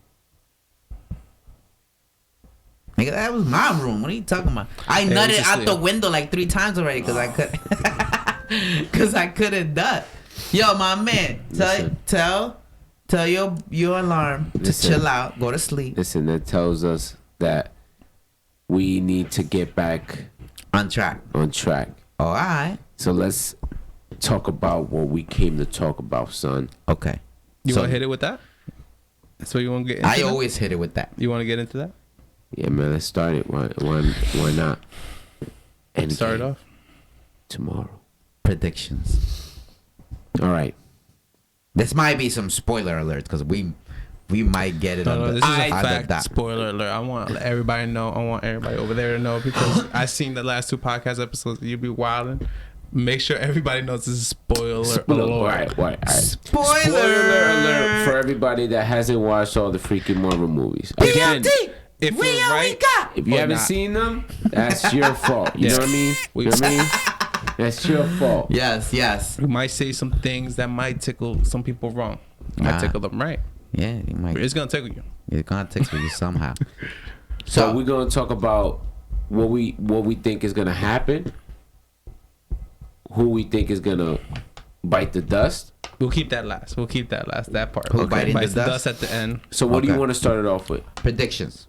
Nigga, that was my room. What are you talking about? I Hey, it was nutted just out the there. window like 3 times already because I couldn't. Because I couldn't nut. Yo, my man, Listen. tell your alarm to Listen. chill out, go to sleep. Listen, that tells us that we need to get back On track. on track. Oh, all right. So let's talk about what we came to talk about, son. Okay. You So- want to hit it with that? So you want to get? Into I that? always hit it with that. You want to get into that? Yeah, man, let's start it. Why not? And Start it off. tomorrow. Predictions. All right. This might be some spoiler alerts because we might get it No, on the this is a on the fact. dot. Spoiler alert. I want everybody to know. I want everybody over there to know because I seen the last 2 podcast episodes. You be wilding. Make sure everybody knows this is spoiler alert. All right. Spoiler alert for everybody that hasn't watched all the freaking Marvel movies. Again, PLT, if we we're only right, got. If you Or haven't not. seen them, that's your fault. You Yeah. know what I mean? We- You know what I mean? That's your fault. Yes. we might say some things that might tickle some people wrong. Might Ah. tickle them right. Yeah, you might. It's gonna tickle you. He's gonna text with you somehow. So we're gonna talk about what we think is gonna happen, who we think is gonna bite the dust. We'll keep that last. That part. Who biting bites the the dust? dust at the end. So what do you Okay. want to start it off with? Predictions.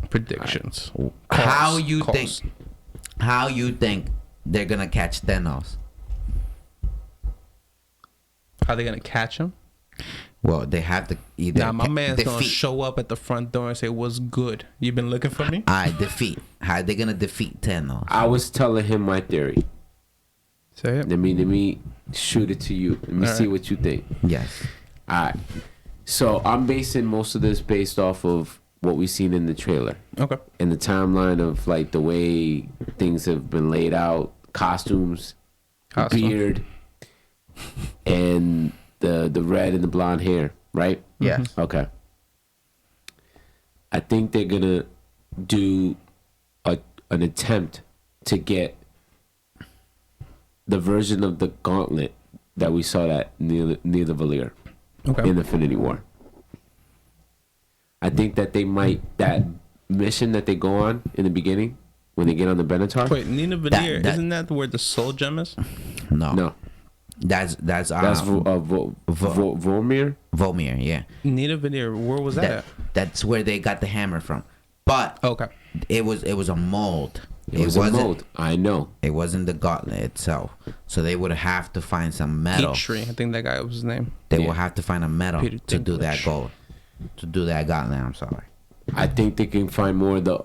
Predictions. How Calls. you Calls. think? How you think they're gonna catch Thanos? How they gonna catch him? Well, they have to either Nah, my man's gonna defeat. show up at the front door and say, "What's good? You been looking for me?" I defeat. How they gonna defeat Thanos? I was telling him my theory. Say it. Let me shoot it to you. Let me All see right. what you think. Yes. All right. So I'm basing most of this based off of what we've seen in the trailer Okay. and the timeline of like the way things have been laid out, costumes, Costume. beard, and the red and the blonde hair, right? Yes. Okay. I think they're gonna do an attempt to get the version of the gauntlet that we saw that near the Valir Okay. in Infinity War. I think that they might that mission that they go on in the beginning when they get on the Benatar. Wait, Nina Veneer, that- isn't that where the soul gem is? No. No, That's that's Vormir. Volmir. Yeah. Nina Veneer, where was that, That's where they got the hammer from. But at? Okay. it was a mold. It was a wasn't- mold. I know. It wasn't the gauntlet itself. So they would have to find some metal. Petrie, I think that guy was his name. They Yeah. will have to find a metal Peter to do that Dinklage. goal. To do that gauntlet, I'm sorry. I think they can find more of the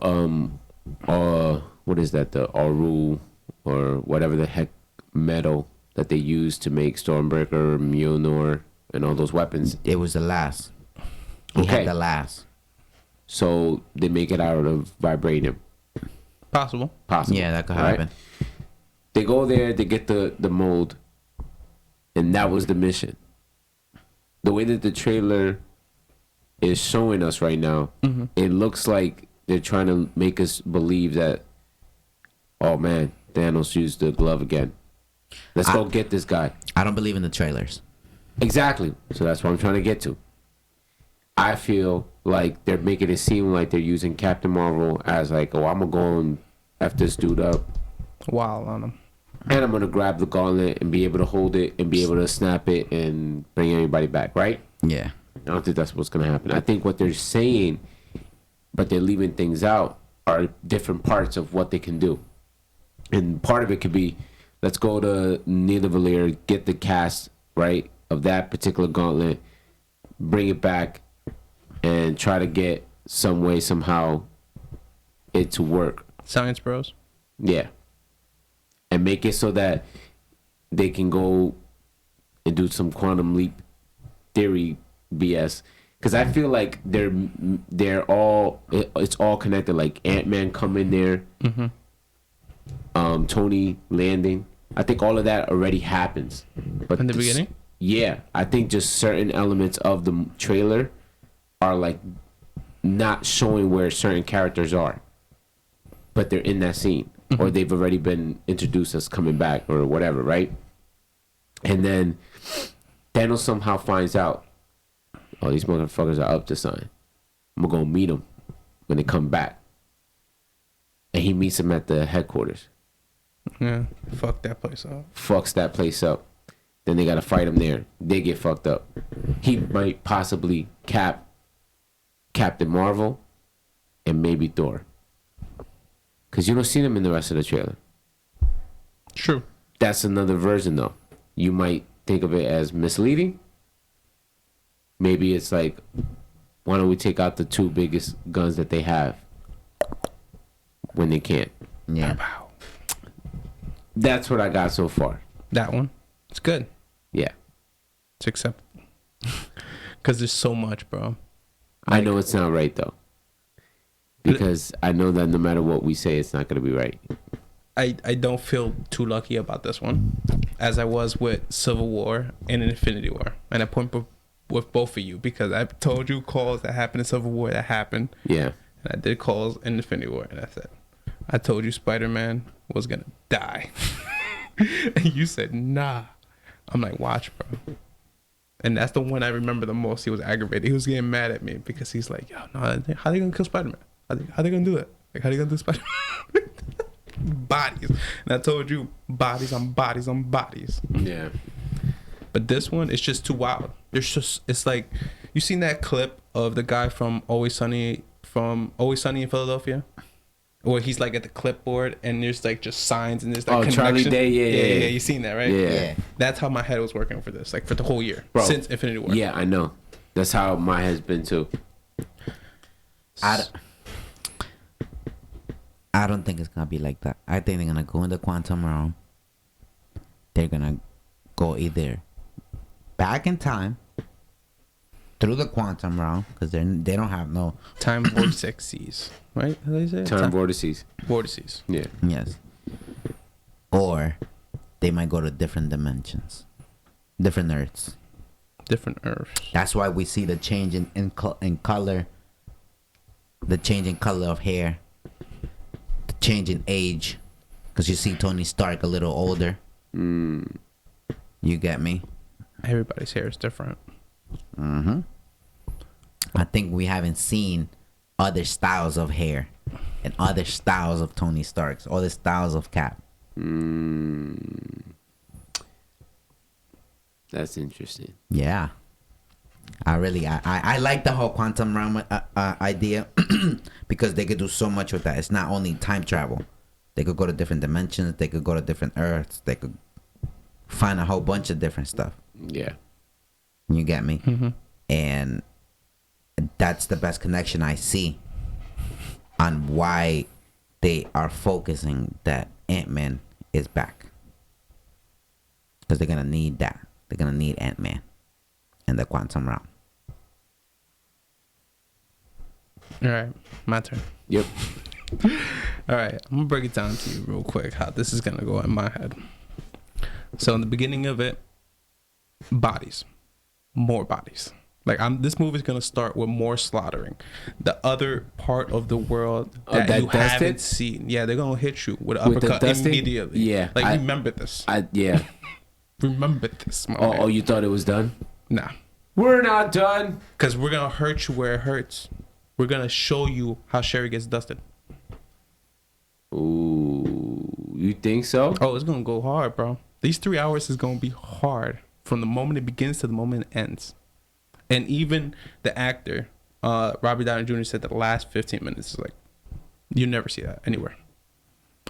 what is that, the Aru or whatever the heck metal that they use to make Stormbreaker, Mjolnir, and all those weapons. It was the last. He Okay. had the last. So they make it out of vibranium. Possible. Possible. Yeah, that could right? happen. They go there, they get the mold, and that was the mission. The way that the trailer is showing us right now, it looks like they're trying to make us believe that, oh man, Thanos used the glove again. Let's go get this guy. I don't believe in the trailers. Exactly. So that's what I'm trying to get to. I feel like they're making it seem like they're using Captain Marvel as like, oh, I'm gonna go and F this dude up, Wild on him. and I'm gonna grab the gauntlet and be able to hold it and be able to snap it and bring everybody back, right? Yeah. I don't think that's what's gonna happen. I think what they're saying, but they're leaving things out, are different parts of what they can do. And part of it could be, let's go to Nidavellir, get the cast, right, of that particular gauntlet, bring it back, and try to get some way, somehow, it to work. Science Bros. Yeah. And make it so that they can go and do some quantum leap theory BS. Because I feel like they're all, it's all connected. Like Ant-Man coming there, Tony landing. I think all of that already happens. But In the beginning? Yeah. I think just certain elements of the trailer are like not showing where certain characters are. But they're in that scene. Or they've already been introduced as coming back or whatever, right? And then Thanos somehow finds out, oh, these motherfuckers are up to something. I'm gonna go meet them when they come back. And he meets them at the headquarters. Yeah. Fuck that place up. Fucks that place up. Then they gotta fight him there. They get fucked up. He might possibly cap Captain Marvel and maybe Thor. Because you don't see them in the rest of the trailer. True. That's another version, though. You might think of it as misleading. Maybe it's like, why don't we take out the two biggest guns that they have when they can't? Yeah. Wow. That's what I got so far. That one. It's good. Yeah. It's acceptable. Because there's so much, bro. I know it's not right, though. Because I know that no matter what we say, it's not going to be right. I don't feel too lucky about this one, as I was with Civil War and Infinity War. And I point with both of you because I told you calls that happened in Civil War that happened. Yeah. And I did calls in Infinity War, and I said, I told you Spider-Man was going to die. And you said, nah. I'm like, watch, bro. And that's the one I remember the most. He was aggravated. He was getting mad at me because he's like, yo, no, how they gonna kill Spider-Man? How they gonna do that? Like, how they gonna do Spider-Man? Bodies. And I told you, bodies on bodies on bodies. Yeah. But this one, it's just too wild. It's like, you seen that clip of the guy from Always Sunny in Philadelphia? Where he's like at the clipboard and there's like just signs and there's like connection. Charlie Day, yeah. You seen that, right? Yeah. That's how my head was working for this, like for the whole year. Bro, since Infinity War. Yeah, I know. That's how my head's been too. I don't think it's gonna be like that. I think they're gonna go in the quantum realm. They're gonna go either back in time through the quantum realm because they don't have no time vortices, right? How do they say it? Time vortices. Vortices. Yeah. Yes. Or they might go to different dimensions, different Earths. Different Earths. That's why we see the change in color, the change in color of hair, the change in age, because you see Tony Stark a little older. You get me? Everybody's hair is different. Mm-hmm. I think we haven't seen other styles of hair and other styles of Tony Stark's, other styles of Cap. That's interesting. Yeah. I like the whole quantum realm idea because they could do so much with that. It's not only time travel. They could go to different dimensions. They could go to different Earths. They could find a whole bunch of different stuff. Yeah. You get me? Mm-hmm. And that's the best connection I see on why they are focusing that Ant-Man is back. Because they're going to need that. They're going to need Ant-Man in the quantum realm. All right, my turn. Yep. All right, I'm gonna break it down to you real quick how this is gonna go in my head. So in the beginning of it, bodies, more bodies. Like this movie's gonna start with more slaughtering. The other part of the world that you haven't seen, yeah, they're gonna hit you with an uppercut immediately. Yeah, like remember this. Remember this. Oh, you thought it was done? Nah, we're not done. Cause we're gonna hurt you where it hurts. We're gonna show you how Sherry gets dusted. Ooh, you think so? Oh, it's gonna go hard, bro. These 3 hours is gonna be hard from the moment it begins to the moment it ends. And even the actor, Robert Downey Jr. said the last 15 minutes is like, you never see that anywhere.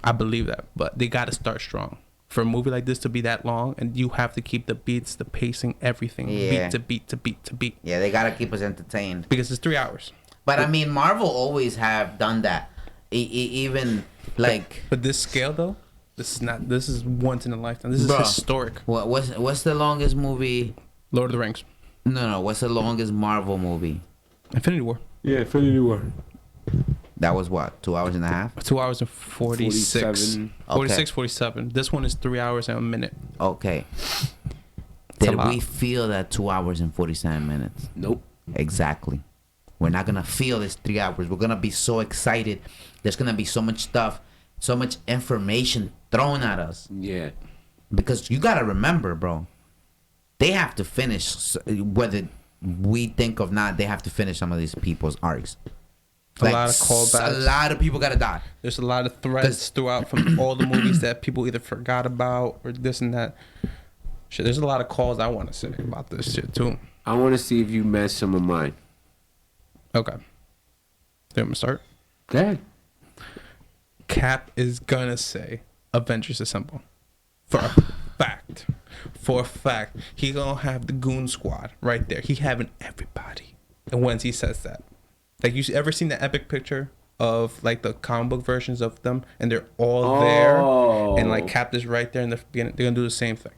I believe that, but they gotta start strong. For a movie like this to be that long, and you have to keep the beats, the pacing, everything, beat to beat to beat to beat. Yeah, they gotta keep us entertained Because it's 3 hours. But I mean, Marvel always have done that. Even like. But this scale though, this is once in a lifetime. This is historic. What's the longest movie? Lord of the Rings. No. What's the longest Marvel movie? Infinity War. Yeah, Infinity War. That was what? 2 hours and a half? 2 hours and 46. 47. 46, 47. This one is 3 hours and a minute. Okay. Did we feel that 2 hours and 47 minutes? Nope. Exactly. We're not gonna feel this 3 hours. We're gonna be so excited. There's gonna be so much stuff, so much information thrown at us. Yeah. Because you gotta remember, bro, they have to finish, whether we think of not, they have to finish some of these people's arcs. A lot of callbacks. A lot of people gotta die. There's a lot of threads throughout from all the movies that people either forgot about or this and that. Shit, there's a lot of calls I want to say about this shit too. I want to see if you match some of mine. Okay. You want me to start? Go ahead. Cap is gonna say Avengers Assemble. For a fact. For a fact. He gonna have the goon squad right there. He having everybody. And once he says that. Like, you ever seen the epic picture of like the comic book versions of them and they're all there and like Cap is right there in the beginning? They're gonna do the same thing.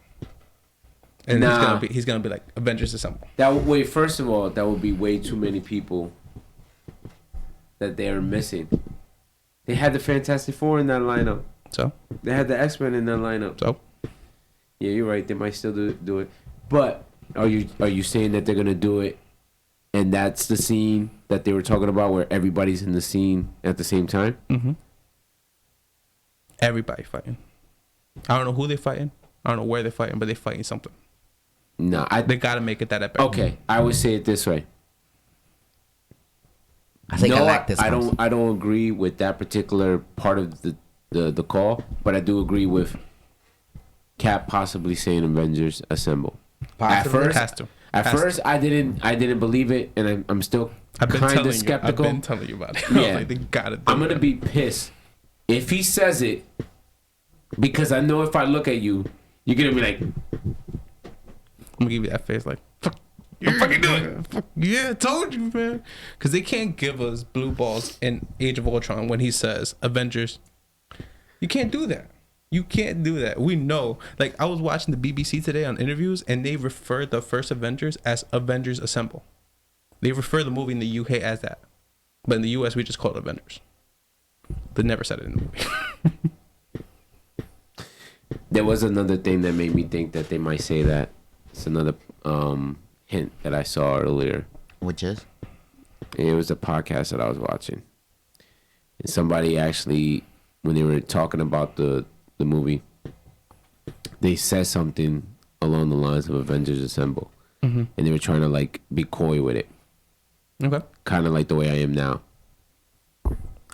And he's gonna be like Avengers Assemble. First of all, that would be way too many people that they are missing. They had the Fantastic Four in that lineup. So? They had the X-Men in that lineup. So? Yeah, you're right. They might still do it. But are you saying that they're gonna do it and that's the scene that they were talking about where everybody's in the scene at the same time? Mm-hmm. Everybody fighting. I don't know who they're fighting. I don't know where they're fighting, but they're fighting something. No, they gotta make it that epic. Okay, I would say it this way. I think Galactus. I don't agree with that particular part of the call, but I do agree with Cap possibly saying Avengers Assemble. Possibly. At first, I didn't believe it, and I'm still kind of skeptical. I've been telling you about it. Yeah, Like, they gotta do I'm gonna be pissed if he says it, because I know if I look at you, you're gonna be like, I'm gonna give you that face like, fuck, you're fucking doing it. Fuck, yeah, I told you, man. Because they can't give us blue balls in Age of Ultron when he says Avengers. You can't do that. You can't do that. We know. Like, I was watching the BBC today on interviews, and they refer the first Avengers as Avengers Assemble. They refer the movie in the UK as that. But in the US, we just call it Avengers. They never said it in the movie. there was another thing that made me think that they might say that. It's another hint that I saw earlier. Which is? It was a podcast that I was watching. And somebody actually, when they were talking about the movie, they said something along the lines of Avengers Assemble. Mm-hmm. And they were trying to like be coy with it. Okay. Kind of like the way I am now.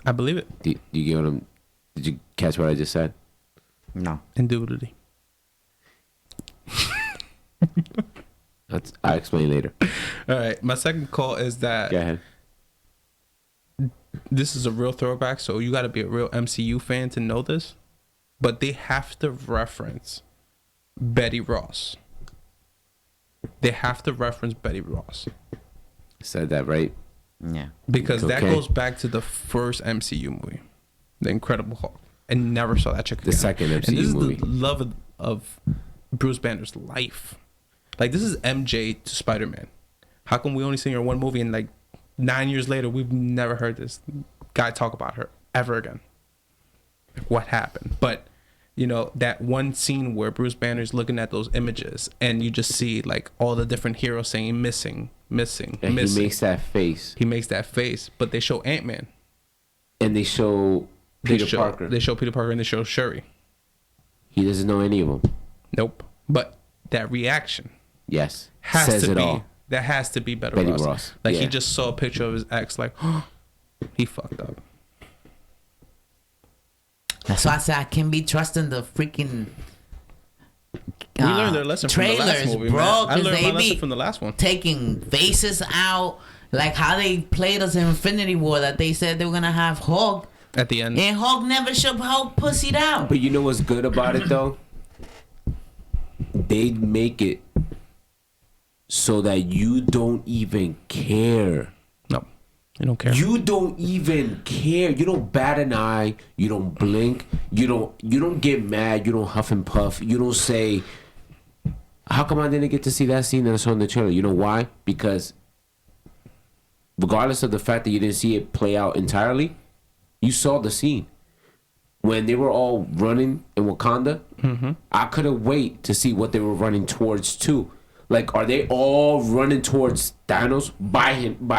I believe it. Do you get what I'm... Did you catch what I just said? No. Indubitably. I'll explain later. All right. My second call is that Go ahead. this is a real throwback, so you got to be a real MCU fan to know this. But they have to reference Betty Ross. They have to reference Betty Ross. Said that right? Yeah. Because that Okay. goes back to the first MCU movie, The Incredible Hulk. And never saw that chick again. The second MCU and this movie. is the love of Bruce Banner's life. Like, this is MJ to Spider-Man. How come we only seen her one movie and like 9 years later we've never heard this guy talk about her ever again? Like, what happened? But you know, that one scene where Bruce Banner's looking at those images and you just see like all the different heroes saying missing. And he makes that face. He makes that face, but they show Ant-Man. And they show Peter Parker. They show Peter Parker and they show Shuri. He doesn't know any of them. Nope. But that reaction Yes. has Says to it be all. that has to be Betty Betty Ross. Ross. Like, Yeah. he just saw a picture of his ex, like, oh, he fucked up. That's why I said I can't be trusting the freaking. We learned our lesson from the last trailers, movie, bro. man. I 'Cause learned they my lesson be from the last one. taking faces out, like how they played us in Infinity War. That they said they were gonna have Hulk, At the end, and Hulk never showed Hulk pussied out. But you know what's good about it though? They make it so that you don't even care. no, you don't care. You don't even care. You don't bat an eye. You don't blink. You don't get mad. You don't huff and puff. You don't say, how come I didn't get to see that scene that I saw in the trailer? You know why? Because regardless of the fact that you didn't see it play out entirely, you saw the scene. When they were all running in Wakanda, I couldn't wait to see what they were running towards too. Like, are they all running towards Thanos by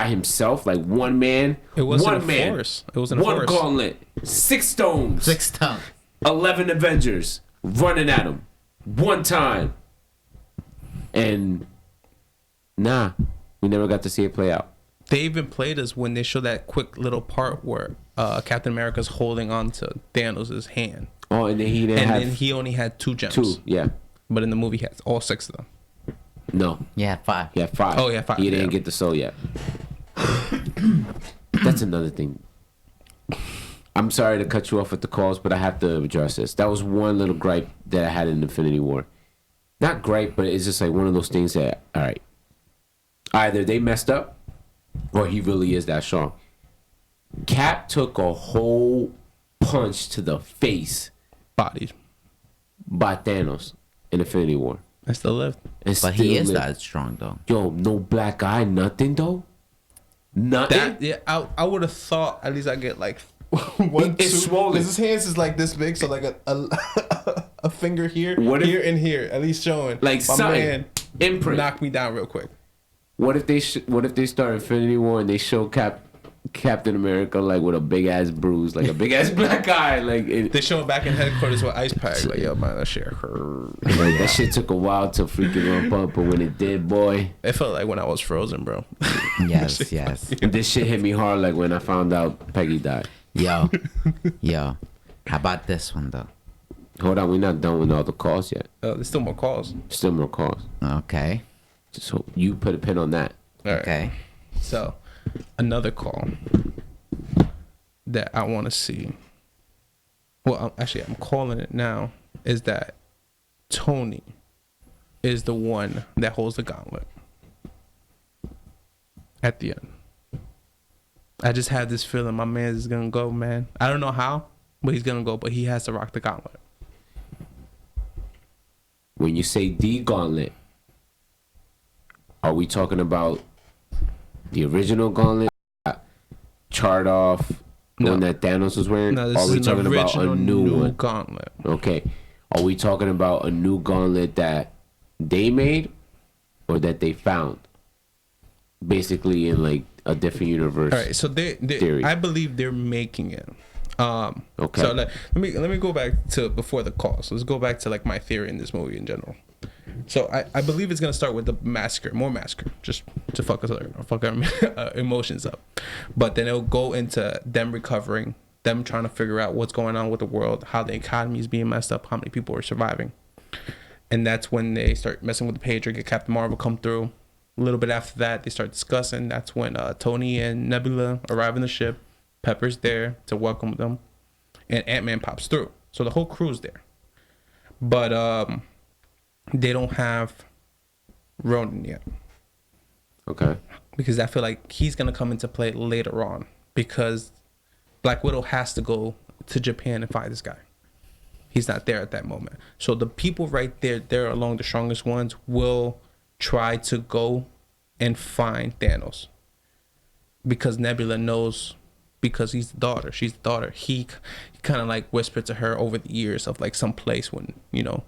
himself? Like one man? It wasn't one a man. force. It wasn't a one force. gauntlet. 6 stones. 6 times. 11 Avengers running at him. One time. And nah, we never got to see it play out. They even played us when they show that quick little part where Captain America's holding on to Thanos' hand. Oh, and then he didn't And have then he only had 2 gems. 2. Yeah. But in the movie, he has all 6 of them. No. Yeah, 5. He had 5. Oh, yeah, 5, He didn't yeah. get the soul yet. That's another thing. I'm sorry to cut you off with the calls, but I have to address this. That was one little gripe that I had in Infinity War. Not gripe, but it's just like one of those things that, all right, either they messed up or he really is that strong. Cap took a whole punch to the face Bodies. by Thanos in Infinity War. I still lived. And But he still is lived. that strong though. Yo, no black eye, nothing though. Nothing. That, yeah, I would have thought at least I get like 1, 2. It's swollen. Because his hands is like this big, so like a finger here, What if- here, and here, at least showing. Like my something. man Imprint. knocked me down real quick. What if they start Infinity War and they show Cap Captain America like with a big ass bruise, like a big ass black eye, like they show him back in headquarters with ice pack. Like, yo, man, that shit hurt. Like, that shit took a while to freaking ramp up, but when it did, boy, it felt like when I was frozen, bro. Yes, yes. This shit hit me hard, like when I found out Peggy died. Yo. How about this one though? Hold on, we're not done with all the calls yet. There's still more calls. Still more calls. Okay. So you put a pin on that. All right. Okay. So, another call that I want to see. Well, I'm calling it now. Is that Tony is the one that holds the gauntlet at the end. I just have this feeling my man is gonna go, man. I don't know how, but he's gonna go. But he has to rock the gauntlet. When you say the gauntlet, are we talking about the original gauntlet, charred off, one that Thanos was wearing? No, or this are we is talking an about a original new one? gauntlet. Okay. Are we talking about a new gauntlet that they made or that they found? Basically in like a different universe. All right, so they theory. I believe they're making it. Okay. So let me go back to before the call. So let's go back to like my theory in this movie in general. So I believe it's gonna start with the massacre, more massacre, just to fuck our emotions up. But then it'll go into them recovering, them trying to figure out what's going on with the world, how the economy is being messed up, how many people are surviving, and that's when they start messing with the Patriot, get Captain Marvel come through. A little bit after that, they start discussing. That's when Tony and Nebula arrive in the ship. Pepper's there to welcome them, and Ant-Man pops through. So the whole crew's there, but they don't have Ronan yet. Okay. Because I feel like he's gonna come into play later on, because Black Widow has to go to Japan and find this guy. He's not there at that moment. So the people right there, they're along the strongest ones, will try to go and find Thanos, because Nebula knows, because he's the daughter, she's the daughter. He kind of like whispered to her over the years of like some place when, you know,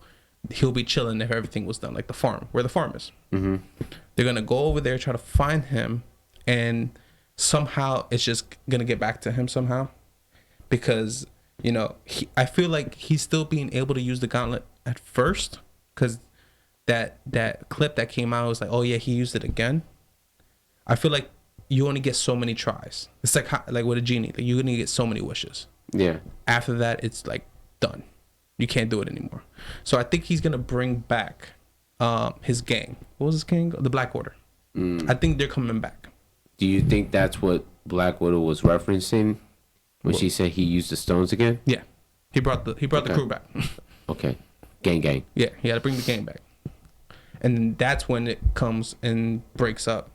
he'll be chilling if everything was done, like the farm, where the farm is. Mm-hmm. They're gonna go over there, try to find him, and somehow it's just gonna get back to him somehow, because, you know, I feel like he's still being able to use the gauntlet at first, because that clip that came out was like, oh yeah, he used it again. I feel like you only get so many tries. It's like with a genie, like you're gonna get so many wishes. Yeah. After that, it's like done. You can't do it anymore. So I think he's gonna bring back his gang. What was his gang? The Black Order. I think they're coming back. Do you think that's what Black Widow was referencing when she said he used the stones again? Yeah, he brought the crew back. Okay, gang. Yeah, he had to bring the gang back, and that's when it comes and breaks up.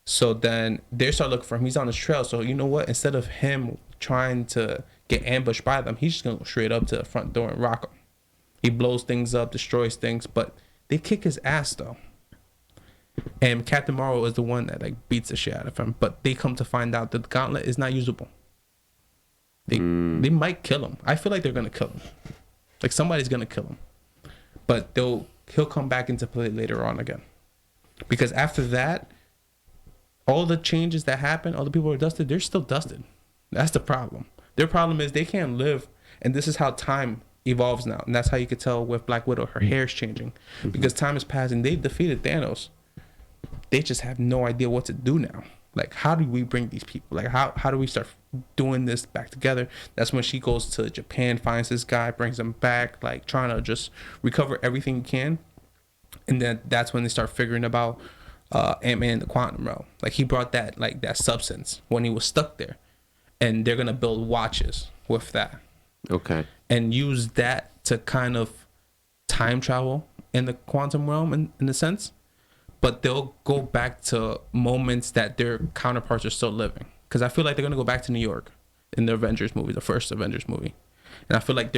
So then they start looking for him. He's on his trail. So you know what? Instead of him trying to get ambushed by them, he's just gonna go straight up to the front door and rock them. He blows things up, destroys things, but they kick his ass though. And Captain Marvel is the one that like beats the shit out of him. But they come to find out that the gauntlet is not usable. They might kill him. I feel like they're gonna kill him. Like somebody's gonna kill him. But he'll come back into play later on again. Because after that, all the changes that happen, all the people who are dusted, they're still dusted. That's the problem. Their problem is they can't live, and this is how time evolves now. And that's how you could tell with Black Widow, her hair's changing. Because time is passing. They've defeated Thanos. They just have no idea what to do now. Like, how do we bring these people? Like, how do we start doing this back together? That's when she goes to Japan, finds this guy, brings him back, like trying to just recover everything he can. And then that's when they start figuring about Ant-Man in the quantum realm. Like, he brought that substance when he was stuck there, and they're gonna build watches with that. Okay. And use that to kind of time travel in the quantum realm in a sense, but they'll go back to moments that their counterparts are still living. Because I feel like they're gonna go back to New York in the Avengers movie, the first Avengers movie, and I feel like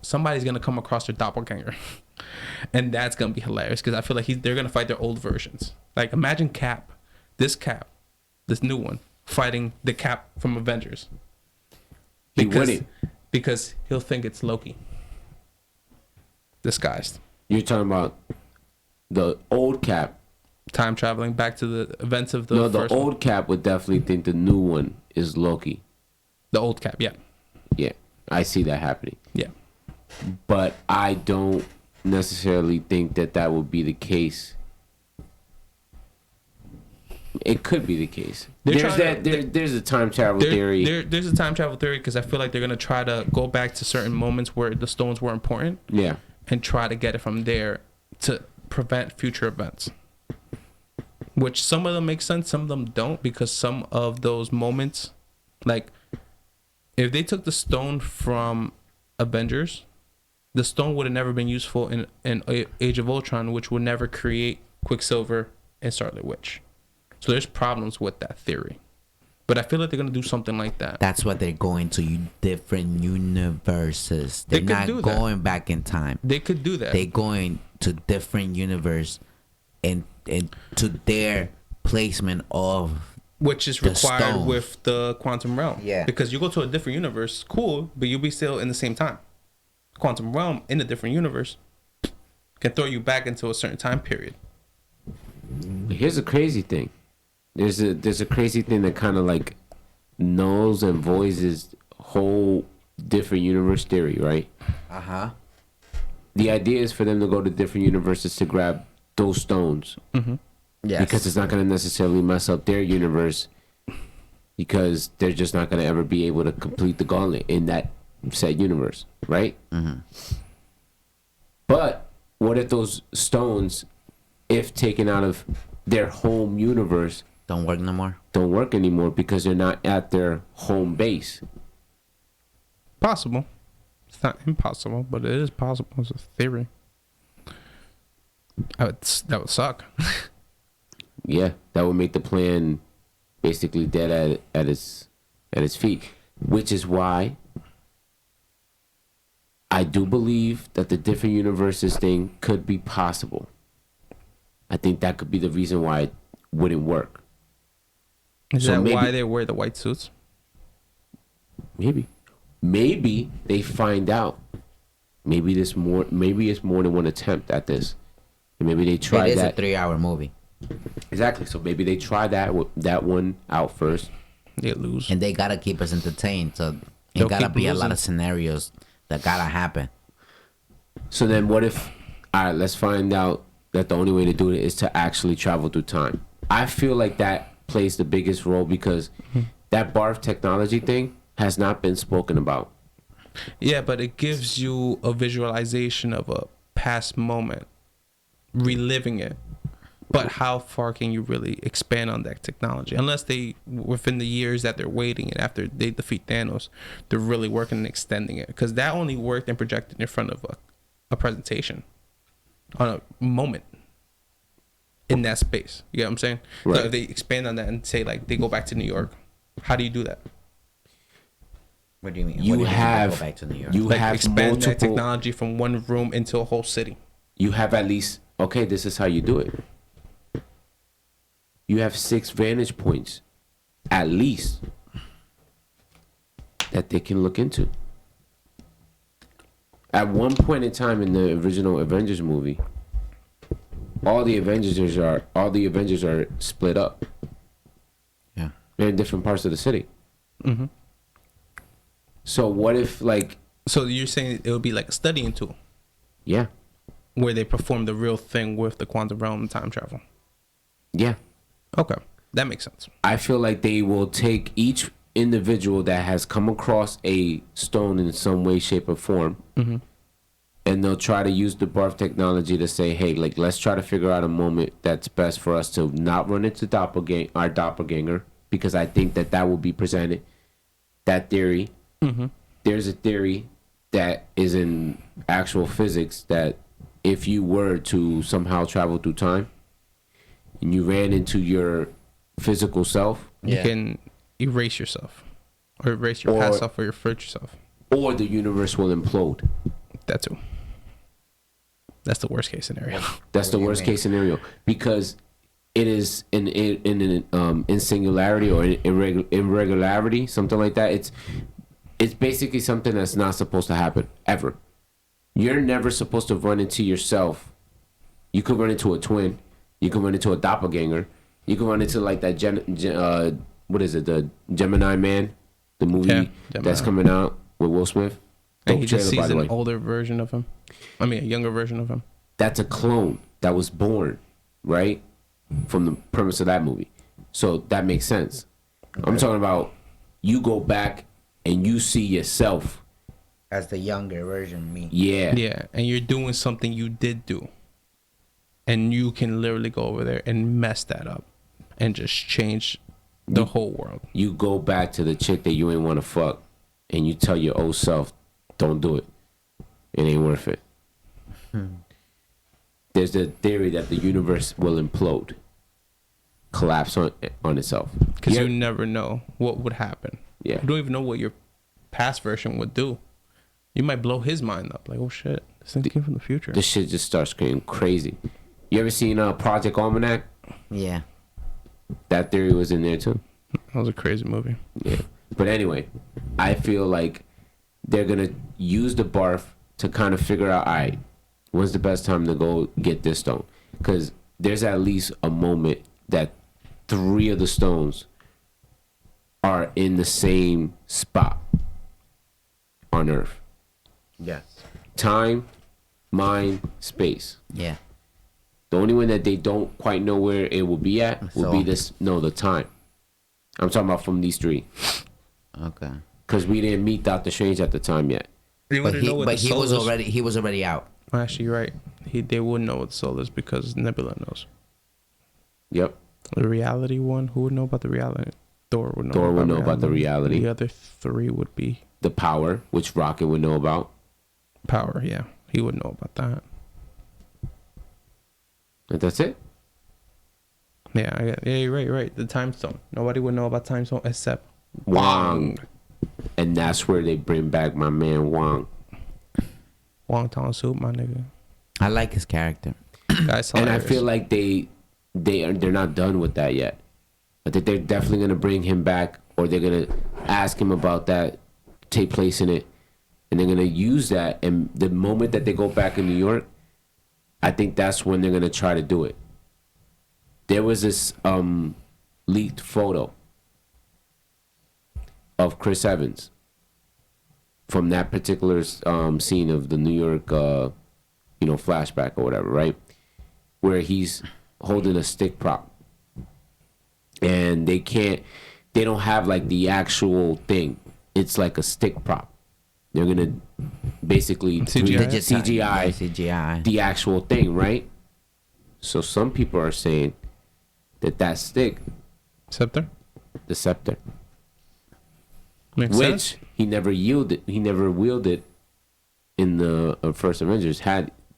somebody's gonna come across their doppelganger. And that's gonna be hilarious, because I feel like they're gonna fight their old versions. Like, imagine this new one, fighting the Cap from Avengers. Because he'll think it's Loki disguised. You're talking about the old Cap Time traveling back to the events of the No, the first old one. Cap would definitely think the new one is Loki. The old Cap, yeah. Yeah, I see that happening. Yeah. But I don't necessarily think that would be the case. It could be the case. There's a time travel theory. There's a time travel theory because I feel like they're gonna try to go back to certain moments where the stones were important. Yeah. And try to get it from there to prevent future events. Which some of them make sense, some of them don't, because some of those moments, like if they took the stone from Avengers, the stone would have never been useful in Age of Ultron, which would never create Quicksilver and Scarlet Witch. So there's problems with that theory. But I feel like they're going to do something like that. That's what they're going to, different universes. They're not going back in time. They could do that. They're going to different universe and to their placement of which is required with the quantum realm. Yeah. Because you go to a different universe, cool, but you'll be still in the same time. Quantum realm in a different universe can throw you back into a certain time period. Here's a crazy thing. There's a crazy thing that kind of like nulls and voids this whole different universe theory, right? Uh-huh. The idea is for them to go to different universes to grab those stones. Mm-hmm. Yes. Because it's not going to necessarily mess up their universe, because they're just not going to ever be able to complete the gauntlet in that said universe, right? Mm-hmm. But what if those stones, if taken out of their home universe, don't work no more? Don't work anymore because they're not at their home base. Possible. It's not impossible, but it is possible. It's a theory. That would suck. Yeah, that would make the plan basically dead at its feet, which is why I do believe that the different universes thing could be possible. I think that could be the reason why it wouldn't work. Is that why they wear the white suits? Maybe they find out. Maybe it's more than one attempt at this. And maybe they try that. It is a 3-hour movie. Exactly. So maybe they try that one out first. They lose. And they gotta keep us entertained. So it gotta be a lot of scenarios that gotta happen. So then what if, all right, let's find out that the only way to do it is to actually travel through time. I feel like that plays the biggest role because that barf technology thing has not been spoken about. Yeah, but it gives you a visualization of a past moment, reliving it. But how far can you really expand on that technology? Unless they, within the years that they're waiting and after they defeat Thanos, they're really working and extending it. Because that only worked and projected in front of a presentation on a moment in that space. You get what I'm saying? Right. So if they expand on that and say, like, they go back to New York, how do you do that? What do you mean? You go have back to New York? you Like, have expand multiple, that technology from one room into a whole city. You have at least, okay, this is how you do it. You have 6 vantage points, at least, that they can look into. At one point in time in the original Avengers movie, all the Avengers are split up. Yeah. They're in different parts of the city. Mm-hmm. So what if, like... So you're saying it would be like a studying tool? Yeah. Where they perform the real thing with the quantum realm and time travel? Yeah. Okay. That makes sense. I feel like they will take each individual that has come across a stone in some way, shape, or form, mm-hmm. and they'll try to use the barf technology to say, hey, like, let's try to figure out a moment that's best for us to not run into our doppelganger, because I think that will be presented. That theory. Mm-hmm. There's a theory that is in actual physics that if you were to somehow travel through time and you ran into your physical self, you can erase yourself or erase your past self or your future self, or the universe will implode. That too. That's the worst case scenario. That's the worst case scenario, because it is in singularity or in irregularity, something like that. It's basically something that's not supposed to happen ever. You're never supposed to run into yourself. You could run into a twin, You can run into a doppelganger. You can run into like that what is it? The Gemini Man, the movie that's coming out with Will Smith. And he just sees an older version of him. I mean, a younger version of him. That's a clone that was born, right? From the premise of that movie. So that makes sense. Okay. I'm talking about you go back and you see yourself as the younger version of me. Yeah. Yeah, and you're doing something you did do. And you can literally go over there and mess that up and just change the whole world. You go back to the chick that you ain't want to fuck and you tell your old self, don't do it. It ain't worth it. There's the theory that the universe will implode, collapse on itself. Because you never know what would happen. Yeah. You don't even know what your past version would do. You might blow his mind up. Like, oh shit, this thing came from the future. This shit just starts getting crazy. You ever seen Project Almanac? Yeah. That theory was in there too. That was a crazy movie. Yeah. But anyway, I feel like they're going to use the barf to kind of figure out, all right, when's the best time to go get this stone? Because there's at least a moment that 3 of the stones are in the same spot on Earth. Yes. Time, mind, space. Yeah. The only one that they don't quite know where it will be at will be the time. I'm talking about from these 3. Okay. Because we didn't meet Doctor Strange at the time yet. He was already out. Actually, you're right. They wouldn't know what the soul is because Nebula knows. Yep. The reality one, who would know about the reality? Thor would know about the reality. The other 3 would be the power, which Rocket would know about. Power, yeah. He would know about that. And that's it? Yeah, you're right. The time stone. Nobody would know about time stone except Wong. And that's where they bring back my man Wong. Wong Tong Soup, my nigga. I like his character. That's hilarious. And I feel like they're not done with that yet. I think they're definitely gonna bring him back, or they're gonna ask him about that, take place in it, and they're gonna use that. And the moment that they go back in New York, I think that's when they're gonna try to do it. There was this leaked photo of Chris Evans from that particular scene of the New York, flashback or whatever, right? Where he's holding a stick prop, and they don't have like the actual thing. It's like a stick prop. They're gonna basically CGI the actual thing, right? So some people are saying that stick, the scepter, makes sense. He never wielded in the first Avengers.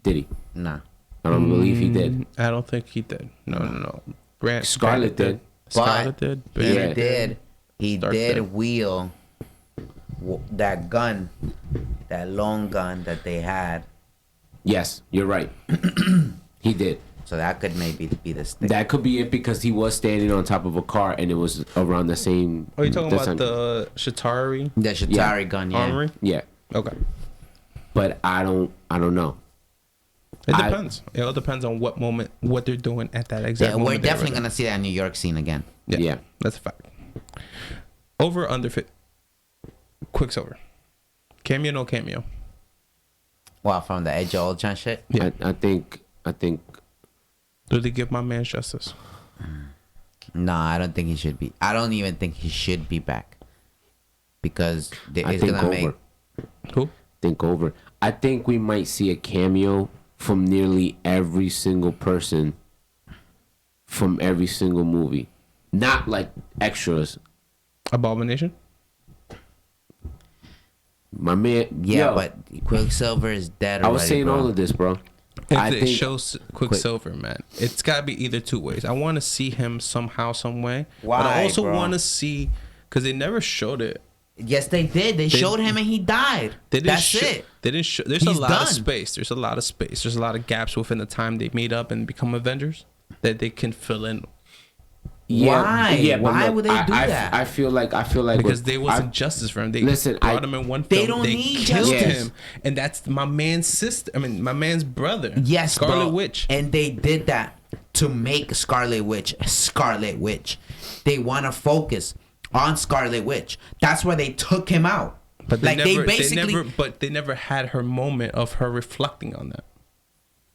Did he? Nah. I don't believe he did. I don't think he did. No. Scarlet did. Scarlet did. He did. He did wield that gun, that long gun that they had. Yes, you're right. He did. So that could maybe be the stick. That could be it because he was standing on top of a car and it was around the same. Are you talking about the Chitauri? The Chitauri gun, yeah. Armory? Yeah. Okay. But I don't know. It depends. It all depends on what moment, what they're doing at that exact moment. We're definitely going to see that New York scene again. Yeah. That's a fact. Over, under, fit. Quicksilver. Cameo, no cameo. Well, from the Age of Ultron shit? Yeah. I think. Do they give my man justice? No, I don't think he should be. I don't even think he should be back. Because it's going to make... Who? Think over. I think we might see a cameo from nearly every single person from every single movie. Not like extras. Abomination? My man. Yeah, but Quicksilver is dead already, I was saying all of this, bro. If it shows Quicksilver, man, it's got to be either 2 ways. I want to see him somehow, some way. Why, but I also want to see, because they never showed it. Yes, they did. They showed him and he died. That's it. They didn't show. There's a lot of space. There's a lot of space. There's a lot of gaps within the time they meet up and become Avengers that they can fill in. Why? Yeah, why would they do that? I feel like because there wasn't justice for him. They brought him in one film. They don't need killed justice. him, and that's my man's sister. I mean, my man's brother. Yes, Scarlet bro. Witch. And they did that to make Scarlet Witch Scarlet Witch. They want to focus on Scarlet Witch. That's why they took him out. But they never had her moment of her reflecting on that.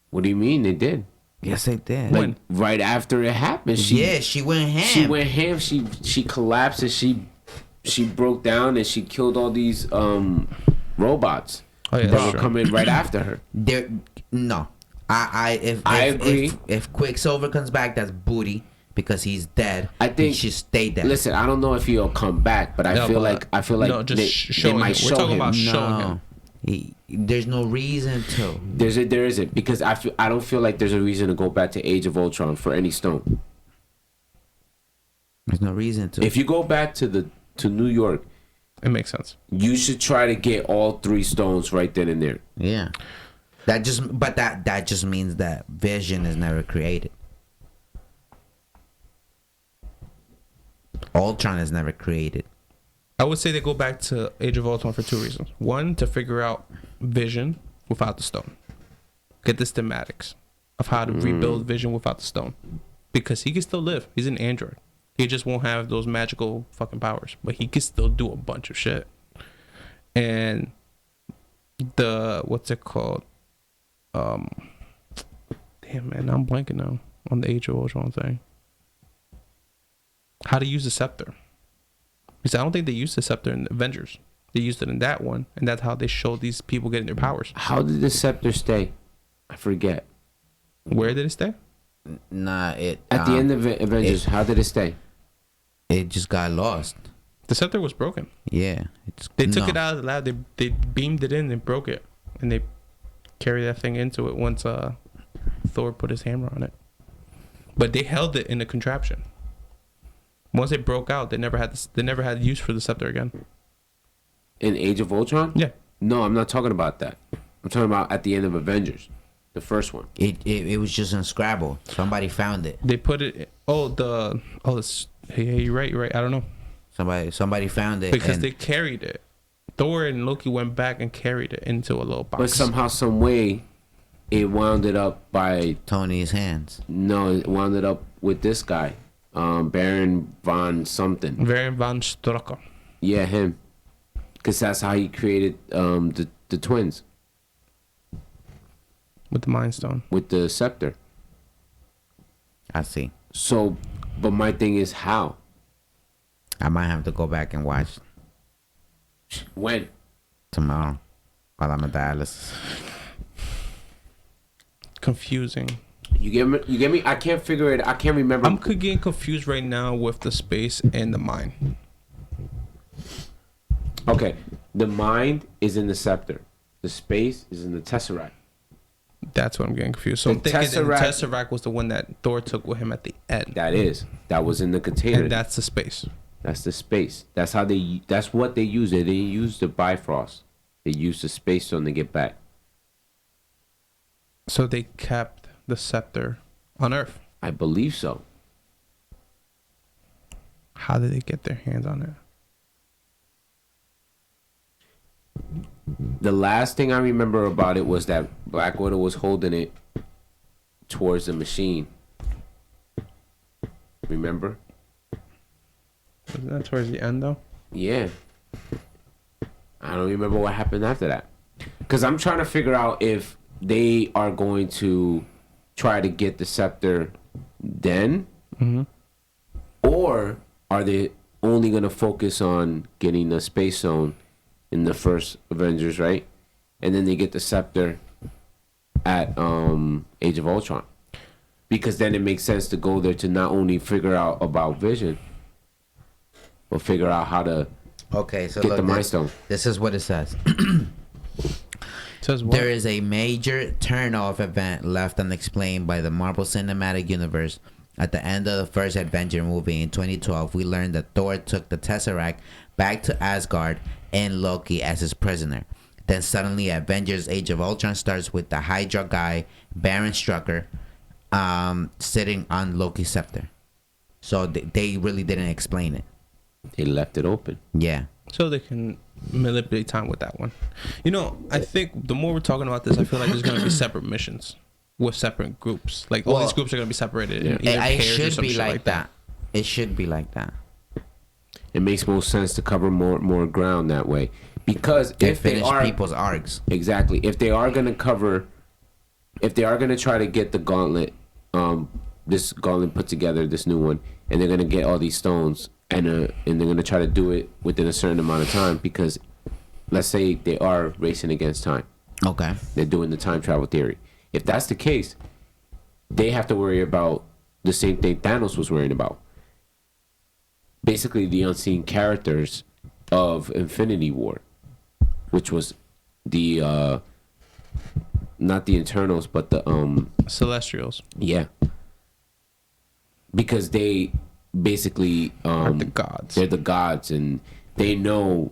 What do you mean they did? Yes, they did. Like right after it happened, she went ham. She went ham. She collapsed and she broke down and she killed all these robots that were coming right after her. I agree. If Quicksilver comes back, that's booty because he's dead. I think he should stay dead. Listen, I don't know if he'll come back, but I feel like they might show him. About showing him. There's no reason to. There isn't because I don't feel like there's a reason to go back to Age of Ultron for any stone. There's no reason to. If you go back to New York, it makes sense. You should try to get all 3 stones right then and there. Yeah. That just means that Vision is never created. Ultron is never created. I would say they go back to Age of Ultron for 2 reasons. One, to figure out Vision without the stone. Get the schematics of how to rebuild Vision without the stone. Because he can still live. He's an android. He just won't have those magical fucking powers. But he can still do a bunch of shit. And what's it called? Damn, man, I'm blanking now on the Age of Ultron thing. How to use the scepter. Because I don't think they used the scepter in Avengers. They used it in that one, and that's how they showed these people getting their powers. How did the scepter stay? I forget. Where did it stay? Nah, at the end of Avengers. How did it stay? It just got lost. The scepter was broken. Yeah, they took it out of the lab. They beamed it in and broke it, and they carried that thing into it once Thor put his hammer on it. But they held it in a contraption. Once it broke out, they never had use for the scepter again. In Age of Ultron? Yeah. No, I'm not talking about that. I'm talking about at the end of Avengers, the first one. It was just in Scrabble. Somebody found it. They put it. Hey, you're right. I don't know. Somebody found it because they carried it. Thor and Loki went back and carried it into a little box. But somehow, some way, it wound up by Tony's hands. No, it wound up with this guy, Baron von something. Baron von Strucker. Yeah, him. Because that's how he created the twins. With the Mind Stone. With the scepter. I see. So, but my thing is how? I might have to go back and watch. When? Tomorrow. While I'm at dialysis. Confusing. You get me? I can't figure it. I can't remember. I'm getting confused right now with the space and the mind. Okay, the mind is in the scepter. The space is in the Tesseract. That's what I'm getting confused. So I'm thinking the Tesseract was the one that Thor took with him at the end. That was in the container. And that's the space. That's the space. That's what they use. They didn't use the Bifrost. They used the space stone to get back. So they kept the scepter on Earth. I believe so. How did they get their hands on it? The last thing I remember about it was that Black Widow was holding it towards the machine. Remember? Wasn't that towards the end, though? Yeah. I don't remember what happened after that. Because I'm trying to figure out if they are going to try to get the scepter then, or are they only going to focus on getting the space zone in the first Avengers, right? And then they get the scepter at Age of Ultron. Because then it makes sense to go there to not only figure out about Vision, but figure out how to get the Mind Stone. This is what it says. Says what? There is a major turn-off event left unexplained by the Marvel Cinematic Universe. At the end of the first Avenger movie in 2012, we learned that Thor took the Tesseract back to Asgard and Loki as his prisoner. Then suddenly Avengers Age of Ultron starts with the Hydra guy, Baron Strucker, sitting on Loki's scepter. So they really didn't explain it. They left it open. Yeah. So they can manipulate time with that one. You know, I think the more we're talking about this, I feel like there's going to be separate missions. with separate groups. Like all these groups are gonna be separated. In either It pairs or should some be shit like that. It should be like that. It makes more sense to cover more ground that way, because They if they finish are people's arcs. exactly, if they are gonna try to get the gauntlet, this gauntlet put together, this new one, and they're gonna get all these stones, and they're gonna try to do it within a certain amount of time, because let's say they are racing against time, Okay. they're doing the time travel theory. If that's the case, they have to worry about the same thing Thanos was worrying about. Basically, the unseen characters of Infinity War, which was the not the Eternals, but the Celestials yeah, because they basically are the gods. they're the gods, and they know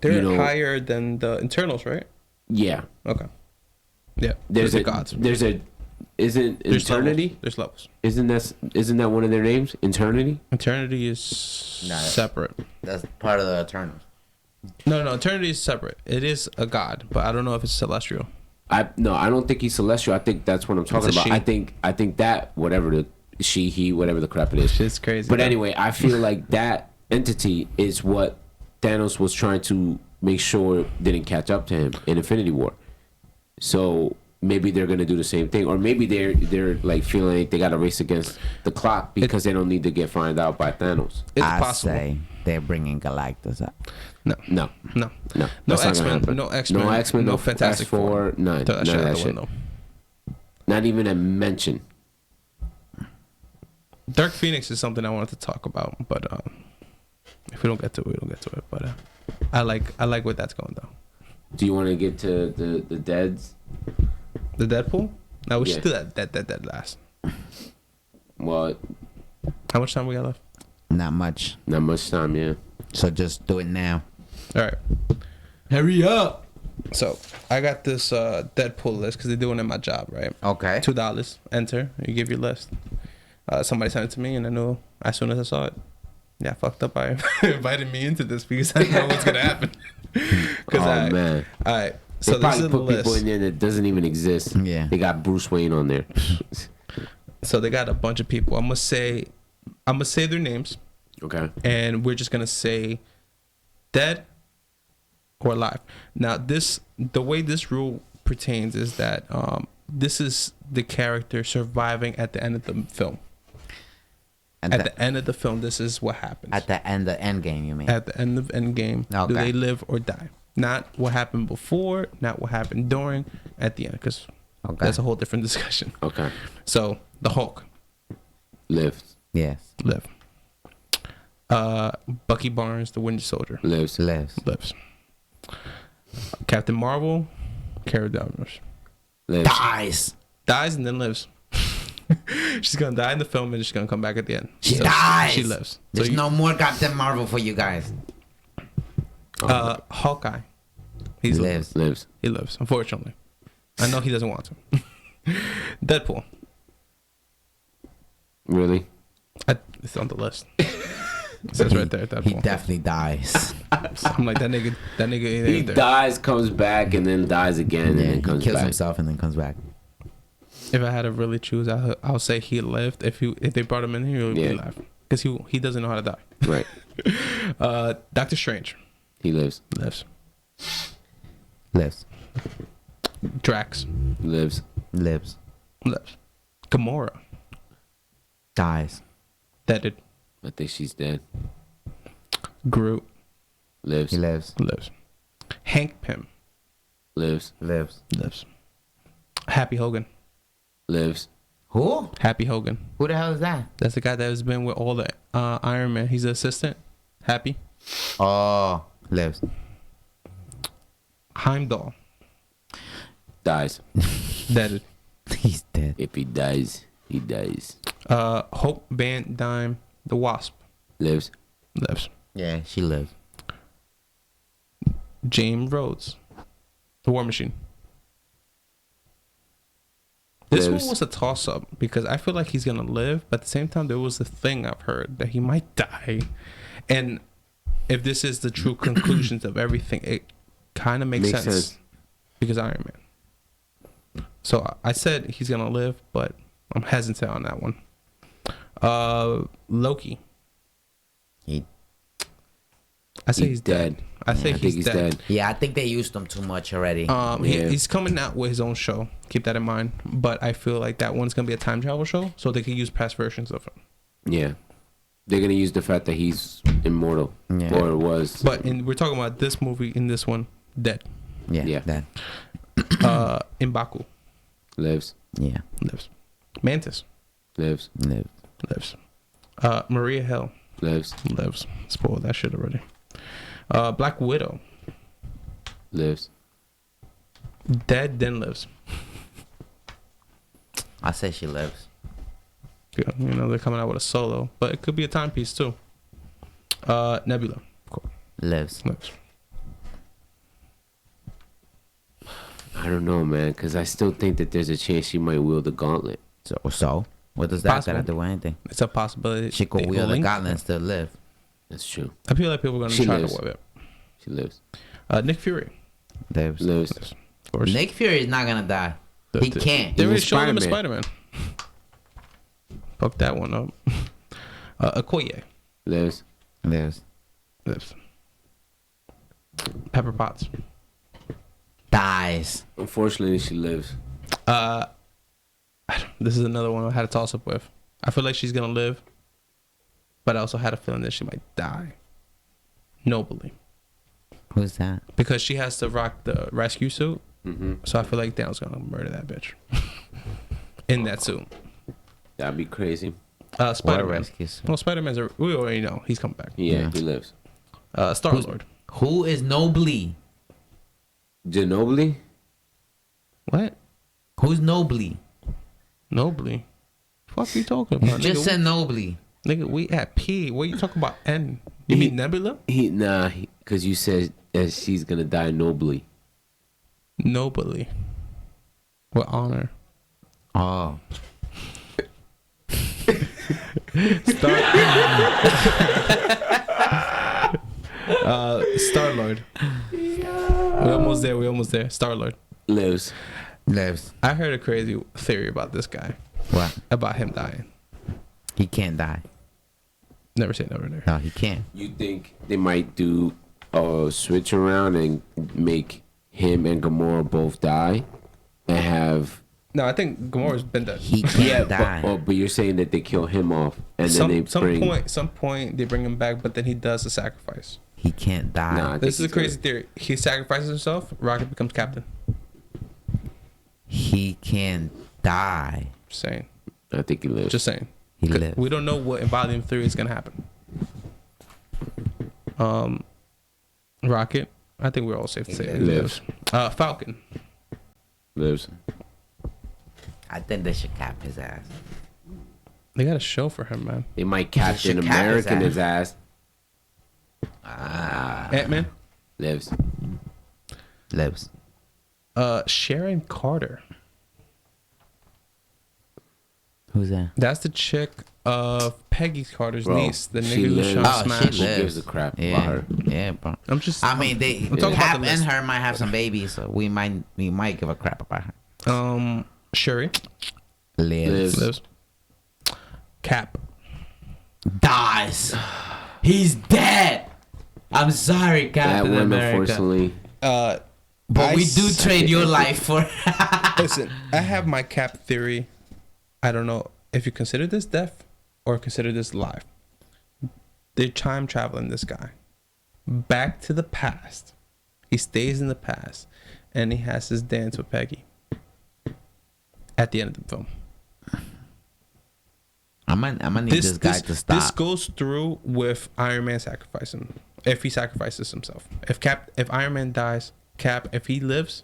They're higher than the Internals, right? yeah. Okay. Yeah. There's the a gods. isn't There's Eternity? levels. There's levels. Isn't that one of their names? Eternity? Eternity is No. separate. That's part of the Eternals. No, Eternity is separate. It is a god, but I don't know if it's celestial. I don't think he's celestial. I think that's what I'm talking It's a about. she. I think that whatever the she, he, whatever the crap it is. Shit's crazy. But though. anyway, I feel like that entity is what Thanos was trying to make sure didn't catch up to him in Infinity War. So maybe they're gonna do the same thing, or maybe they're like feeling like they gotta race against the clock because they don't need to get found out by Thanos. It's I possible. say they're bringing Galactus up. No. No, No. no, No that's not gonna X-Men. happen. No X-Men. No X-Men. No Fantastic Four. None. Throw None that shit of out that the shit. window. Not even a mention. Dark Phoenix is something I wanted to talk about, but if we don't get to it, we don't get to it. But I like where that's going though. Do you want to get to the deads? The Deadpool? No, we Yeah. should do that last. Well, How much time we got left? Not much. not much time. Yeah. So just do it now. All right. Hurry up. So I got this Deadpool list because they're doing it in my job, right? Okay. $2. Enter. You give your list. Somebody sent it to me, and I knew as soon as I saw it. Yeah, I fucked up. I invited me into this because I know what's gonna happen. Oh man. All right. So So they this is probably the put people list. in there that doesn't even exist. Yeah. They got Bruce Wayne on there. So they got a bunch of people. I'm gonna say their names, Okay. and we're just gonna say dead or alive. Now the way this rule pertains is that this is the character surviving at the end of the film. At the end of the film, this is what happens. At the end of Endgame, you mean? At the end of Endgame, do Okay. they live or die? Not what happened before, not what happened during, at the end, because Okay. that's a whole different discussion. Okay. So the Hulk Lives. Yes. live. Bucky Barnes, the Winter Soldier, Lives. Lives. lives. Captain Marvel, Cara Danvers, Lives. dies and then lives. She's gonna die in the film and she's gonna come back at the end. She So dies. She lives. There's So no more Captain Marvel for you guys. Hawkeye. He Lives. Lives. He lives. Unfortunately, I know he doesn't want to. Deadpool. Really? It's on the list. It says right there. Deadpool. He definitely dies. I'm like that nigga. That nigga ain't He there. dies, comes back, and then dies again, and Yeah, then he comes kills back. himself and then comes back. If I had to really choose, I'll say he lived. If they brought him in here, he would be Yeah. alive because he doesn't know how to die. Right. Doctor Strange He lives. lives. Lives. Drax Lives. Lives. lives. Gamora Dies. deaded. I think she's dead. Groot Lives. He lives. lives. Hank Pym Lives. Lives. lives. Happy Hogan. Lives. Who? Happy Hogan. Who the hell is that? That's the guy that has been with all the Iron Man. He's the assistant. Happy. Oh, lives. Heimdall Dies. deaded. He's dead. If he dies, he dies. Hope Van Dyne, the Wasp, Lives. lives. Yeah, she lives. James Rhodes, the War Machine. This Lives. one was a toss up because I feel like he's gonna live, but at the same time there was a thing I've heard that he might die. And if this is the true conclusions of everything, it kind of makes sense because Iron Man. So I said he's gonna live, but I'm hesitant on that one. Loki. I say he's dead. I think he's dead. Yeah, I think they used him too much already. He's coming out with his own show. Keep that in mind. But I feel like that one's gonna be a time travel show, so they can use past versions of him. Yeah, they're gonna use the fact that he's immortal, or was. But we're talking about this movie. In this one, dead. Yeah. Dead. M'Baku lives. Yeah. Lives. Mantis Lives. lives. Maria Hill Lives. Spoiled that shit already. Black Widow Lives. dead, then lives. I say she lives. Yeah, they're coming out with a solo, but it could be a timepiece too. Nebula Lives. I don't know, man, because I still think that there's a chance she might wield the gauntlet. So what does that Possible. got to do with anything? It's a possibility. She could They wield the link gauntlet them. and still live. That's true. I feel like people are gonna She try lives. to whip it. She lives. Nick Fury Lives. Lives. Of course. Nick Fury is not gonna die. He can't. They He's already a showed him a Spider-Man. Spider-Man. Fuck that one up. Okoye Lives. Lives. lives. Pepper Potts. Dies. Unfortunately, she lives. This is another one I had a toss up with. I feel like she's gonna live, but I also had a feeling that she might die nobly Who's that? because she has to rock the rescue suit. Mm-hmm. So I feel like Thanos gonna murder that bitch in that suit. That'd be crazy. Spider-Man. rescues? Well, Spider-Man's we already know he's coming back. Yeah, he lives. Star-Lord. Who is Nobly? Ginobili? What? Who's Nobly? Nobly. Fuck you talking about? You just nigga, said Nobly. nigga, we at P. What you talking about? N. You mean Nebula? Because you said that she's gonna die nobly. Nobly. With honor. Oh. Star-Lord. We're almost there. Star-Lord. Lives. Lives. I heard a crazy theory about this guy. What? About him dying. He can't die. Never say never there. No, he can't. You think they might do a switch around and make him and Gamora both die, and have? No, I think Gamora's been dead. He can't die. But you're saying that they kill him off, and then they bring. Some point they bring him back, but then he does the sacrifice. He can't die. Nah, I This is a think crazy theory. He sacrifices himself. Rocket becomes captain. He can't die. Just saying. I think he lives. Just saying. He lives. We don't know what in Volume 3 is gonna happen. Rocket. I think we're all safe to say he lives. Falcon. Lives. I think they should cap his ass. They got a show for him, man. They might Captain should cap his American his ass. Ant-Man. Lives. Lives. Sharon Carter. Who's that? That's the chick of Peggy Carter's Bro, niece. The she nigga who's lives. trying to Oh, smash. she Who lives. gives a crap Yeah. about her? Yeah, bro. I'm just. I mean, they I'm talking about Cap the and list. her might have some babies, so we might give a crap about her. Shuri Lives. lives. Cap. Dies. He's dead. I'm sorry, That Captain one, America. unfortunately. But we do trade your life for. Listen, I have my Cap theory. I don't know if you consider this death or consider this life. They're time traveling this guy back to the past. He stays in the past, and he has his dance with Peggy at the end of the film. I'm gonna need this guy to stop. This goes through with Iron Man sacrificing. If he sacrifices himself, if Iron Man dies, Cap, if he lives,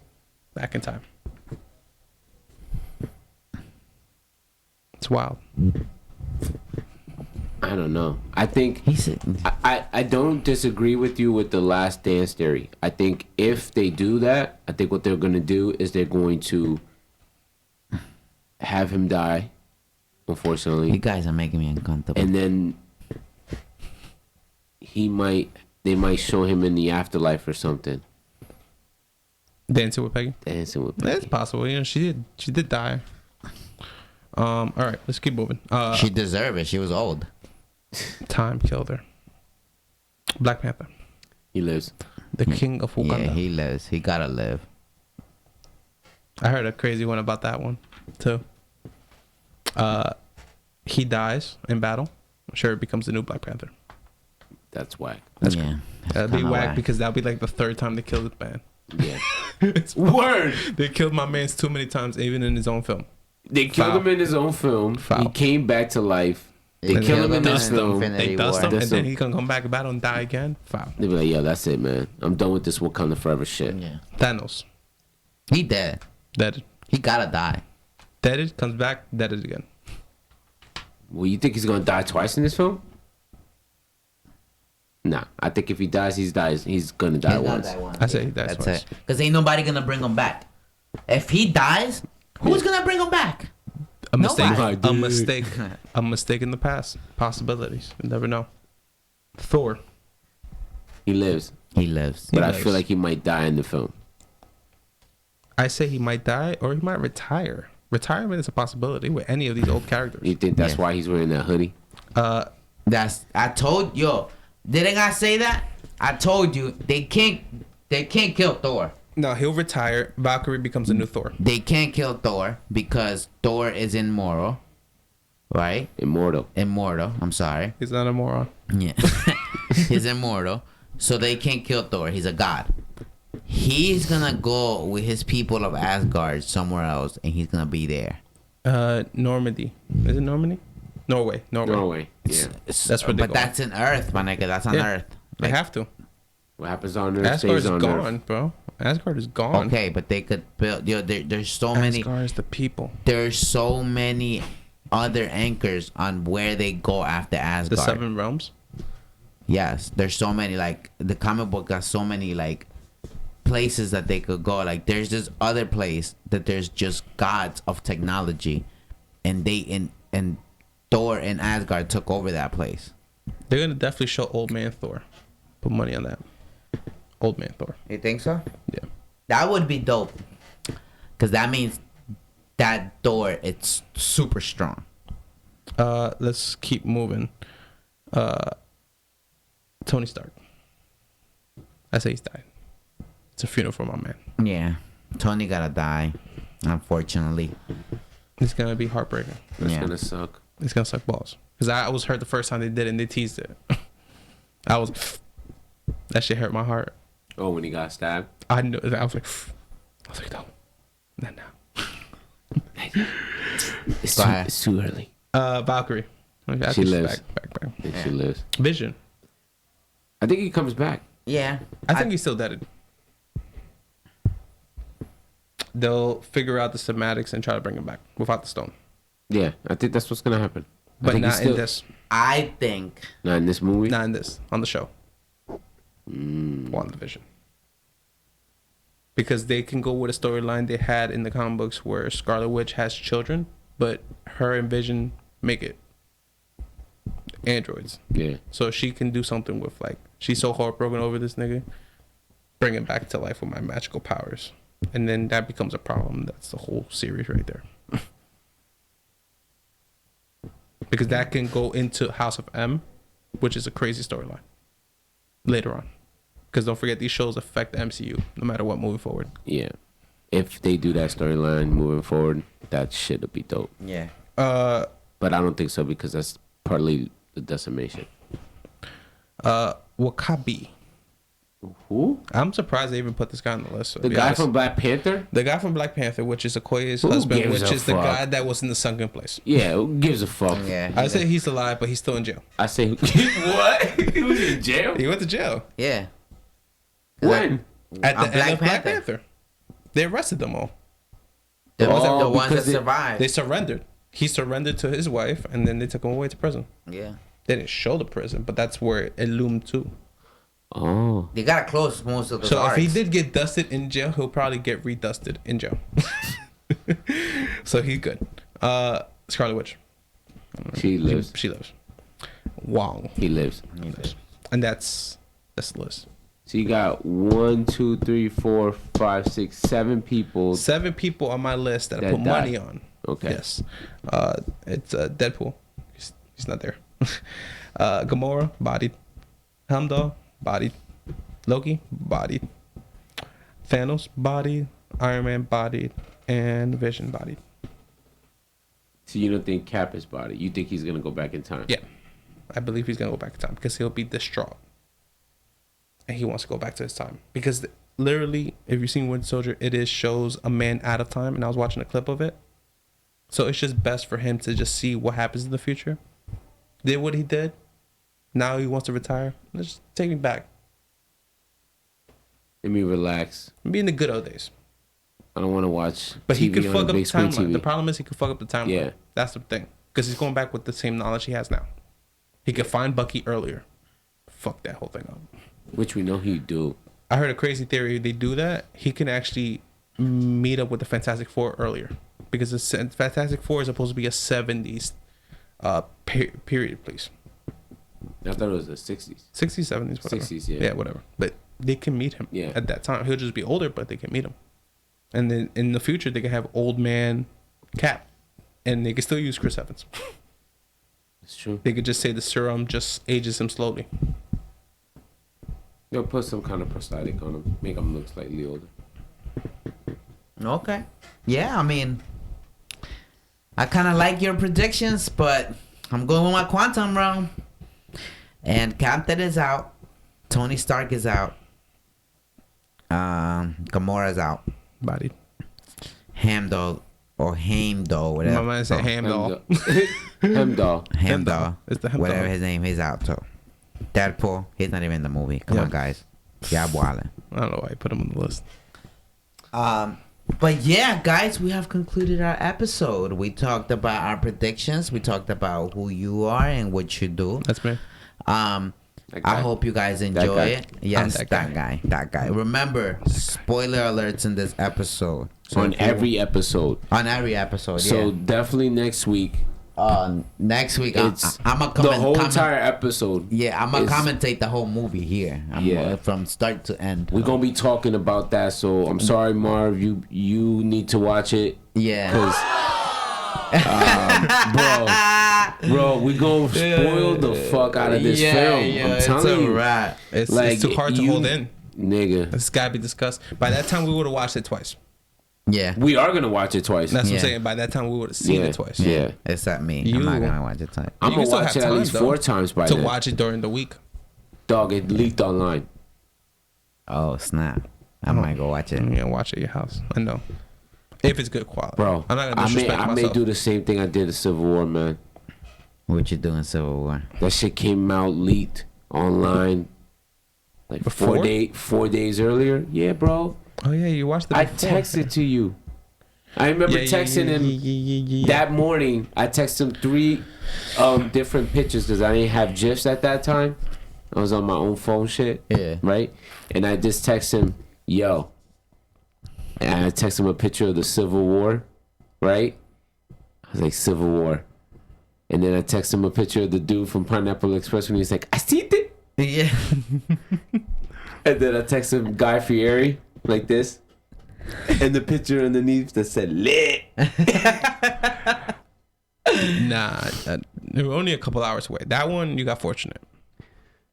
back in time. It's wild. I don't know. I think He said, I don't disagree with you with the last dance theory. I think if they do that, I think what they're gonna do is they're going to have him die, unfortunately, "You guys are making me uncomfortable." and then they might show him in the afterlife or something. Dancing with Peggy. Dancing with Peggy. It's possible. You know, she did die. All right, let's keep moving. She deserved it. She was old. Time killed her. Black Panther, He lives. the king of Wakanda. Yeah, he lives. He gotta live. I heard a crazy one about that one too. He dies in battle. I'm sure it becomes the new Black Panther. That's whack. Yeah. That'd be whack because that'd be like the third time they killed this man. Yeah. It's Word. They killed my man's too many times, even in his own film. They killed Foul. him in his own film. Foul. He came back to life. They And killed him in dust this film. They dust him, War. and then he can come back to battle and die again. Foul. They be like, yo, that's it, man. I'm done with this Wakanda Forever shit. Yeah. Thanos, He dead. dead. He gotta die. Deaded, comes back, deaded again. Well, you think he's gonna die twice in this film? Nah, I think if he dies, He's gonna die He's once. gotta die once. I say that's That's twice. it. Because ain't nobody gonna bring him back. If he dies, who's gonna bring him back? A mistake. Nobody. A mistake. A mistake in the past. Possibilities. You never know. Thor. He lives, He lives. but I lives. feel like he might die in the film. I say he might die or he might retire. Retirement is a possibility with any of these old characters. You think that's Yeah. why he's wearing that hoodie? I told yo. Didn't I say that? I told you they can't kill Thor. No, he'll retire. Valkyrie becomes a new Thor. They can't kill Thor because Thor is immoral. Right? Immortal. Immortal. I'm sorry. He's not a moron. Yeah. He's immortal. So they can't kill Thor. He's a god. He's gonna go with his people of Asgard somewhere else and he's gonna be there. Normandy. Is it Normandy? Norway. Norway. Yeah. That's where they But go. that's in Earth, my nigga. That's on Yeah. Earth. They have to. What happens on Earth Asgard stays is on gone, Earth. bro. Asgard is gone. Okay, but they could build. Yo, there's so many. Asgard is the people. There's so many other anchors on where they go after The Asgard. Seven Realms. Yes, there's so many. Like the comic book got so many like places that they could go. Like there's this other place that there's just gods of technology, and and Thor and Asgard took over that place. They're gonna definitely show Old Man Thor. Put money on that. Old Man Thor. You think so? Yeah. That would be dope, cause that means that Thor it's super strong. Let's keep moving. Tony Stark. I say he's died. It's a funeral for my man. Yeah, Tony gotta die, unfortunately. It's gonna be heartbreaking. That's Yeah. gonna suck. It's gonna suck balls. Cause I was hurt the first time they did it and they teased it. That shit hurt my heart. Oh, when he got stabbed. I knew. I was like, no, not now. It's Go too, ahead. it's too early. Valkyrie. Okay, I She think she's lives. Back. And she lives. Vision. I think he comes back. Yeah, I think he's still dead. They'll figure out the semantics and try to bring him back without the stone. Yeah, I think that's what's gonna happen. I But think he's not still- in this. I think Not in this movie. Not in this. On the show. Mm. WandaVision. Because they can go with a storyline they had in the comic books where Scarlet Witch has children, but her and Vision make it androids. Yeah. So she can do something with like she's so heartbroken over this nigga. Bring him back to life with my magical powers. And then that becomes a problem. That's the whole series right there. Because that can go into House of M, which is a crazy storyline later on. Because don't forget, these shows affect the MCU no matter what moving forward. Yeah. If they do that storyline moving forward, that shit would be dope. yeah. But I don't think so because that's partly the decimation. Wakabi. Who? I'm surprised they even put this guy on the list. to The be guy honest. from Black Panther? The guy from Black Panther, which is Okoye's Who husband, gives which a is the fuck? guy that was in the sunken place. Yeah, who gives a fuck? Yeah. I say he's alive, but he's still in jail. I say, what? He was in jail? He went to jail Yeah. When? at the On end Black of Black Panther. Panther. They arrested them all. The, Oh, the ones that because they- survived. They surrendered. He surrendered to his wife, and then they took him away to prison. Yeah. They didn't show the prison, but that's where it loomed too. Oh. They gotta close most of the So guards. if he did get dusted in jail, he'll probably get redusted in jail. So he's good. Scarlet Witch. She lives. She lives. Wong. He lives. And that's the list. So you got 1, 2, 3, 4, 5, 6, 7 people. 7 people on my list that I That put died. money on. Okay. Yes. It's Deadpool. He's not there. Gamora, bodied. Heimdall, bodied. Loki, bodied. Thanos, bodied. Iron Man, bodied. And Vision, bodied. So you don't think Cap is body? You think he's gonna go back in time? Yeah. I believe he's going to go back in time because he'll be distraught. And he wants to go back to his time. Because literally, if you've seen Winter Soldier, shows a man out of time. And I was watching a clip of it. So it's just best for him to just see what happens in the future. Did what he did. Now he wants to retire. Let's just take me back. Let me relax. Be in the good old days. I don't want to watch. But TV he could on fuck a up the big screen timeline. TV. The problem is he could fuck up the timeline. Yeah. That's the thing. Because he's going back with the same knowledge he has now. He could find Bucky earlier. Fuck that whole thing up. Which we know he do. I heard a crazy theory. If they do that, he can actually meet up with the Fantastic Four earlier. Because the Fantastic Four is supposed to be a 70s period, please. I thought it was the 60s. 60s, 70s, whatever. 60s, yeah. Yeah, whatever. But they can meet him at that time. He'll just be older, but they can meet him. And then in the future, they can have old man Cap. And they can still use Chris Evans. It's true. They could just say the serum just ages him slowly. They'll put some kind of prosthetic on him, make him look slightly older. Okay. Yeah, I mean, I kind of like your predictions, but I'm going with my quantum realm. And Captain is out. Tony Stark is out. Gamora's out. Body. Heimdall or Heimdall, whatever. My man said Heimdall. Heimdall. Heimdall. It's the Heimdall. Whatever his name, he's out too. Deadpool, he's not even in the movie. Come on, guys. Yeah, wildin'. I don't know why I put him on the list. But yeah, guys, we have concluded our episode. We talked about our predictions. We talked about who you are and what you do. That's me. I hope you guys enjoy it. Yes, that that guy. Remember, spoiler alerts in this episode. So On every episode. On every episode, So definitely next week. Next week, It's I'm a the whole entire episode. Yeah, I'm gonna commentate the whole movie here. From start to end. We're gonna be talking about that. So I'm sorry, Marv. You need to watch it. Yeah. Bro, we gonna spoil the fuck out of this film. I'm telling you, it's too hard to hold in. Nigga. It's gotta be discussed. By that time, we would have watched it twice. Yeah. We are gonna watch it twice. That's what I'm saying. By that time, we would have seen it twice. Yeah. Except me. I'm not gonna watch it twice. I'm gonna watch it at least 4 times by to then. watch it during the week. Dog, it leaked online. Oh snap! I might go watch it. Yeah, watch it at your house. I know. If it's good quality, Bro. I'm not gonna disrespect I may do the same thing I did to Civil War, man. What you doing, Civil War? That shit came out leaked online like Before? 4 days earlier. Yeah, bro. Oh yeah, you watched it. I before. texted to you. I remember texting him that morning. I texted him 3 different pictures because I didn't have GIFs at that time. I was on my own phone shit. Yeah. Right? And I just texted him, yo. And I texted him a picture of the Civil War. Right? I was like, Civil War. And then I texted him a picture of the dude from Pineapple Express when he's like, I see it. Yeah. And then I texted him Guy Fieri like this. And the picture underneath that said lit. Nah, they were only a couple hours away. That one you got fortunate.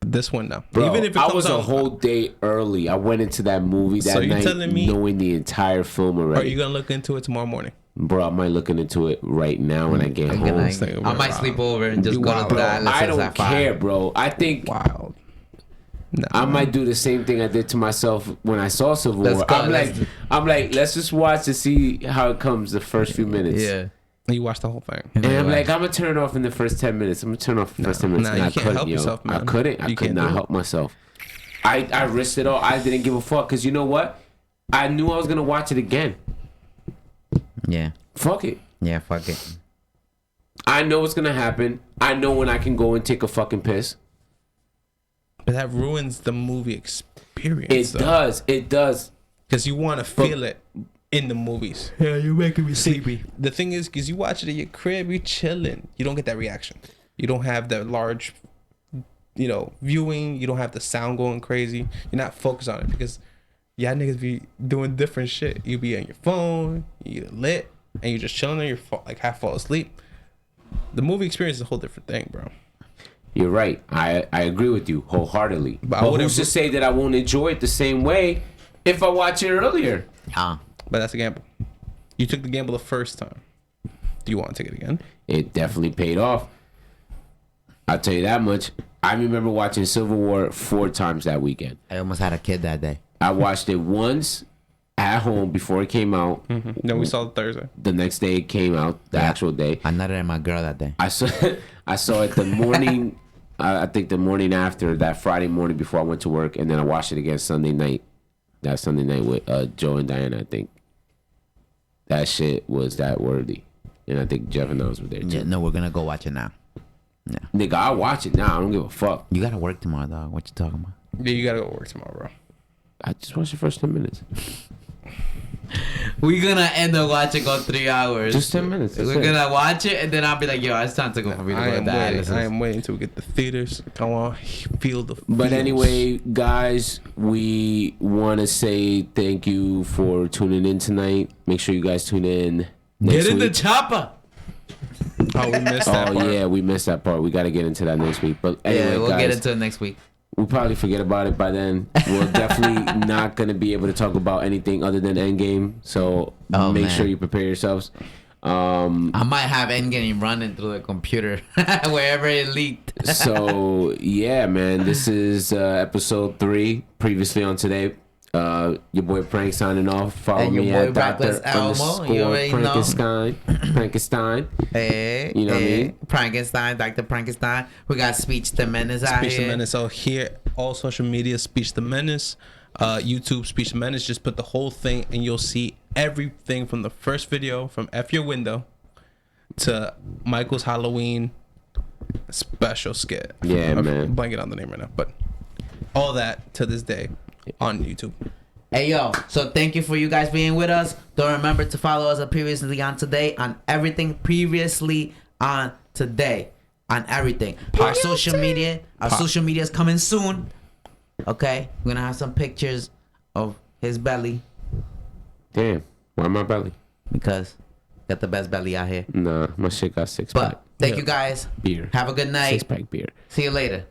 This one no. Bro, Even if it I comes was a out, whole day early. I went into that movie that So you night telling me- knowing the entire film are already. you gonna look into it tomorrow morning? Bro, I might looking into it right now when I get home. I might sleep over and just You go wild, to bro. that. I don't care, bro. I think Wild. Nah, I might do the same thing I did to myself when I saw Civil Let's War. go, I'm like, let's just watch to see how it comes the first few minutes. Yeah. You watched the whole thing. And I'm like, I'm gonna turn it off in the first 10 minutes. I'm gonna turn off the first 10 minutes. Nah, And you I can't couldn't, help yourself, man. I couldn't. I You could can't not do it. help myself. I risked it all. I didn't give a fuck because you know what? I knew I was gonna watch it again. Yeah. Fuck it. Yeah. Fuck it. I know what's gonna happen. I know when I can go and take a fucking piss. But that ruins the movie experience. It does. It does. Because you want to feel it in the movies. Yeah, you're making me sleepy. The thing is, because you watch it at your crib, you chilling. You don't get that reaction. You don't have that large viewing. You don't have the sound going crazy. You're not focused on it because y'all niggas be doing different shit. You be on your phone, you get lit, and you're just chilling on your phone, like half fall asleep. The movie experience is a whole different thing, bro. You're right. I agree with you wholeheartely. But who's to say that I won't enjoy it the same way if I watch it earlier? Yeah. But that's a gamble. You took the gamble the first time. Do you want to take it again? It definitely paid off. I'll tell you that much. I remember watching Civil War 4 times that weekend. I almost had a kid that day. I watched it once at home before it came out. Mm-hmm. No, we saw it Thursday. The next day it came out, the actual day. I nutted at my girl that day. I saw it the morning, I think the morning after, that Friday morning before I went to work, and then I watched it again Sunday night. That Sunday night with Joe and Diana, I think. That shit was that worthy. And I think Jeff and I was there too. Yeah, no, we're gonna go watch it now. Yeah. Nigga, I'll watch it now. I don't give a fuck. You gotta work tomorrow, dog. What you talking about? Yeah, you gotta go work tomorrow, bro. I just watched the first 10 minutes. We're gonna end up watching on 3 hours. Just 10 minutes. We're gonna watch it and then I'll be like, yo, it's time to go for me to go to dialysis. I am waiting till we get the theaters. I want to feel the But feels. anyway, guys, we want to say thank you for tuning in tonight. Make sure you guys tune in next Get in the week. chopper. Oh, we missed that part. Yeah, we missed that part. We got to get into that next week. But anyway, Yeah, we'll guys, get into it next week. we'll probably forget about it by then. We're definitely not going to be able to talk about anything other than Endgame. So make sure you prepare yourselves. I might have Endgame running through the computer wherever it leaked. So yeah, man, this is episode 3. Previously on today, your boy Prank signing off. Follow And your me boy at Reckless Dr. Elmo. You already know. Frankenstein. Hey, You know what I mean? Frankenstein, Dr. Frankenstein. We got Speech the Menace out Speech the here. Menace out here. All social media, Speech the Menace. YouTube, Speech the Menace. Just put the whole thing and you'll see everything from the first video, from F Your Window to Michael's Halloween special skit. Yeah, I'm man. blanking on the name right now, but all that to this day on YouTube. Hey, yo. So thank you for you guys being with us. Don't remember to follow us at Previously on Today on everything. Previously on Today on everything. Our social media is coming soon. Okay, we're gonna have some pictures of his belly Damn, why my belly? because got the best belly out here. Nah, my shit got 6-pack. But thank you guys. Beer. Have a good night. 6-pack beer. See you later.